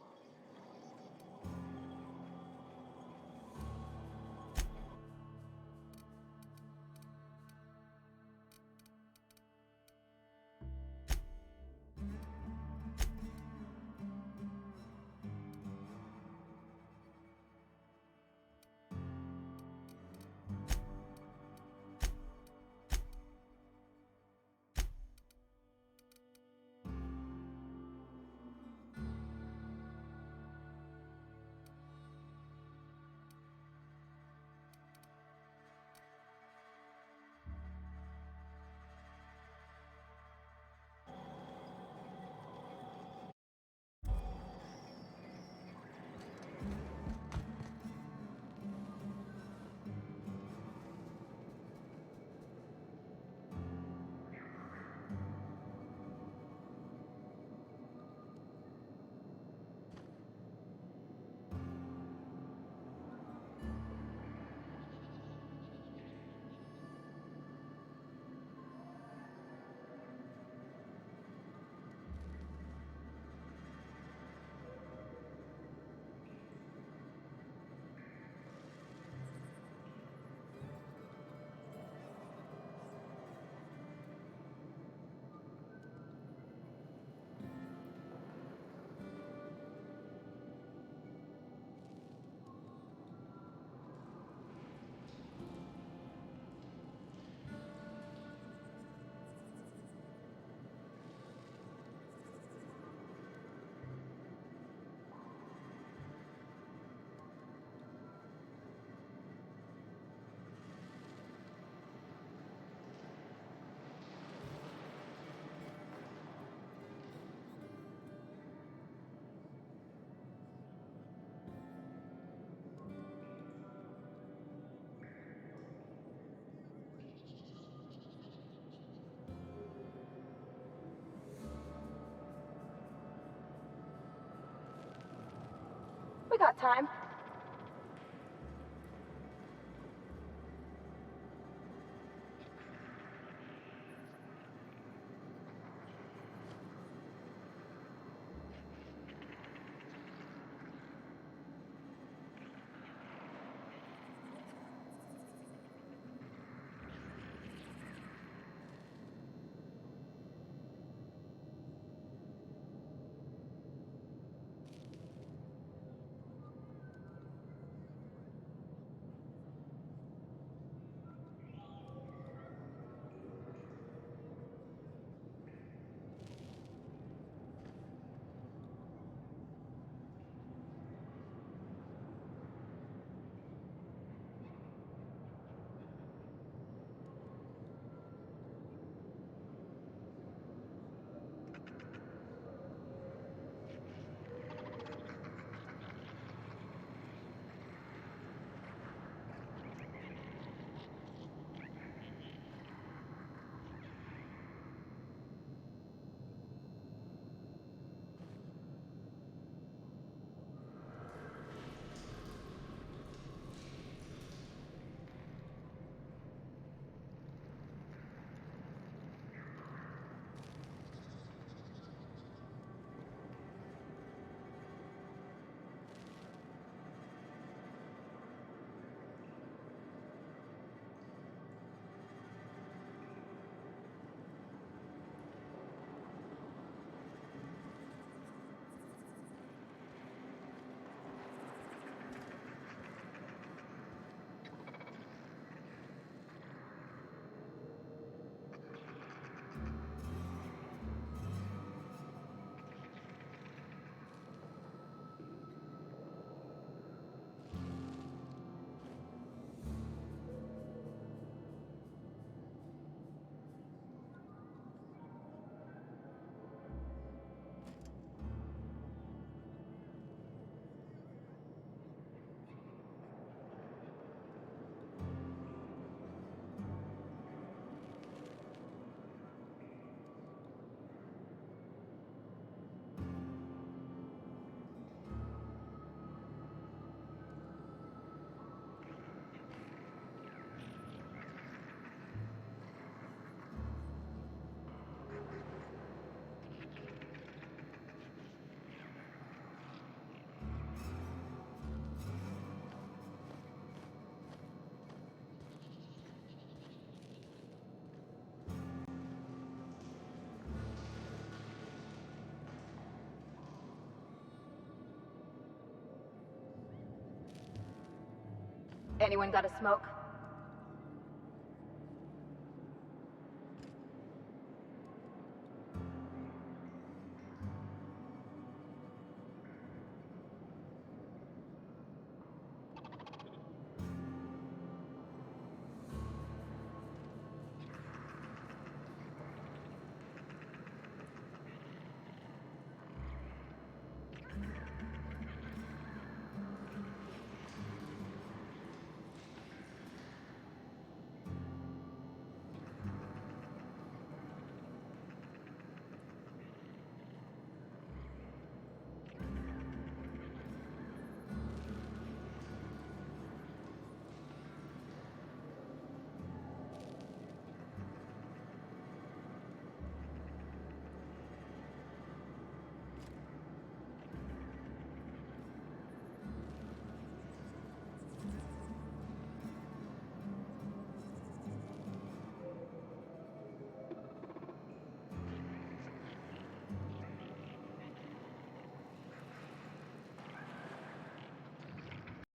We got time. Anyone got a smoke?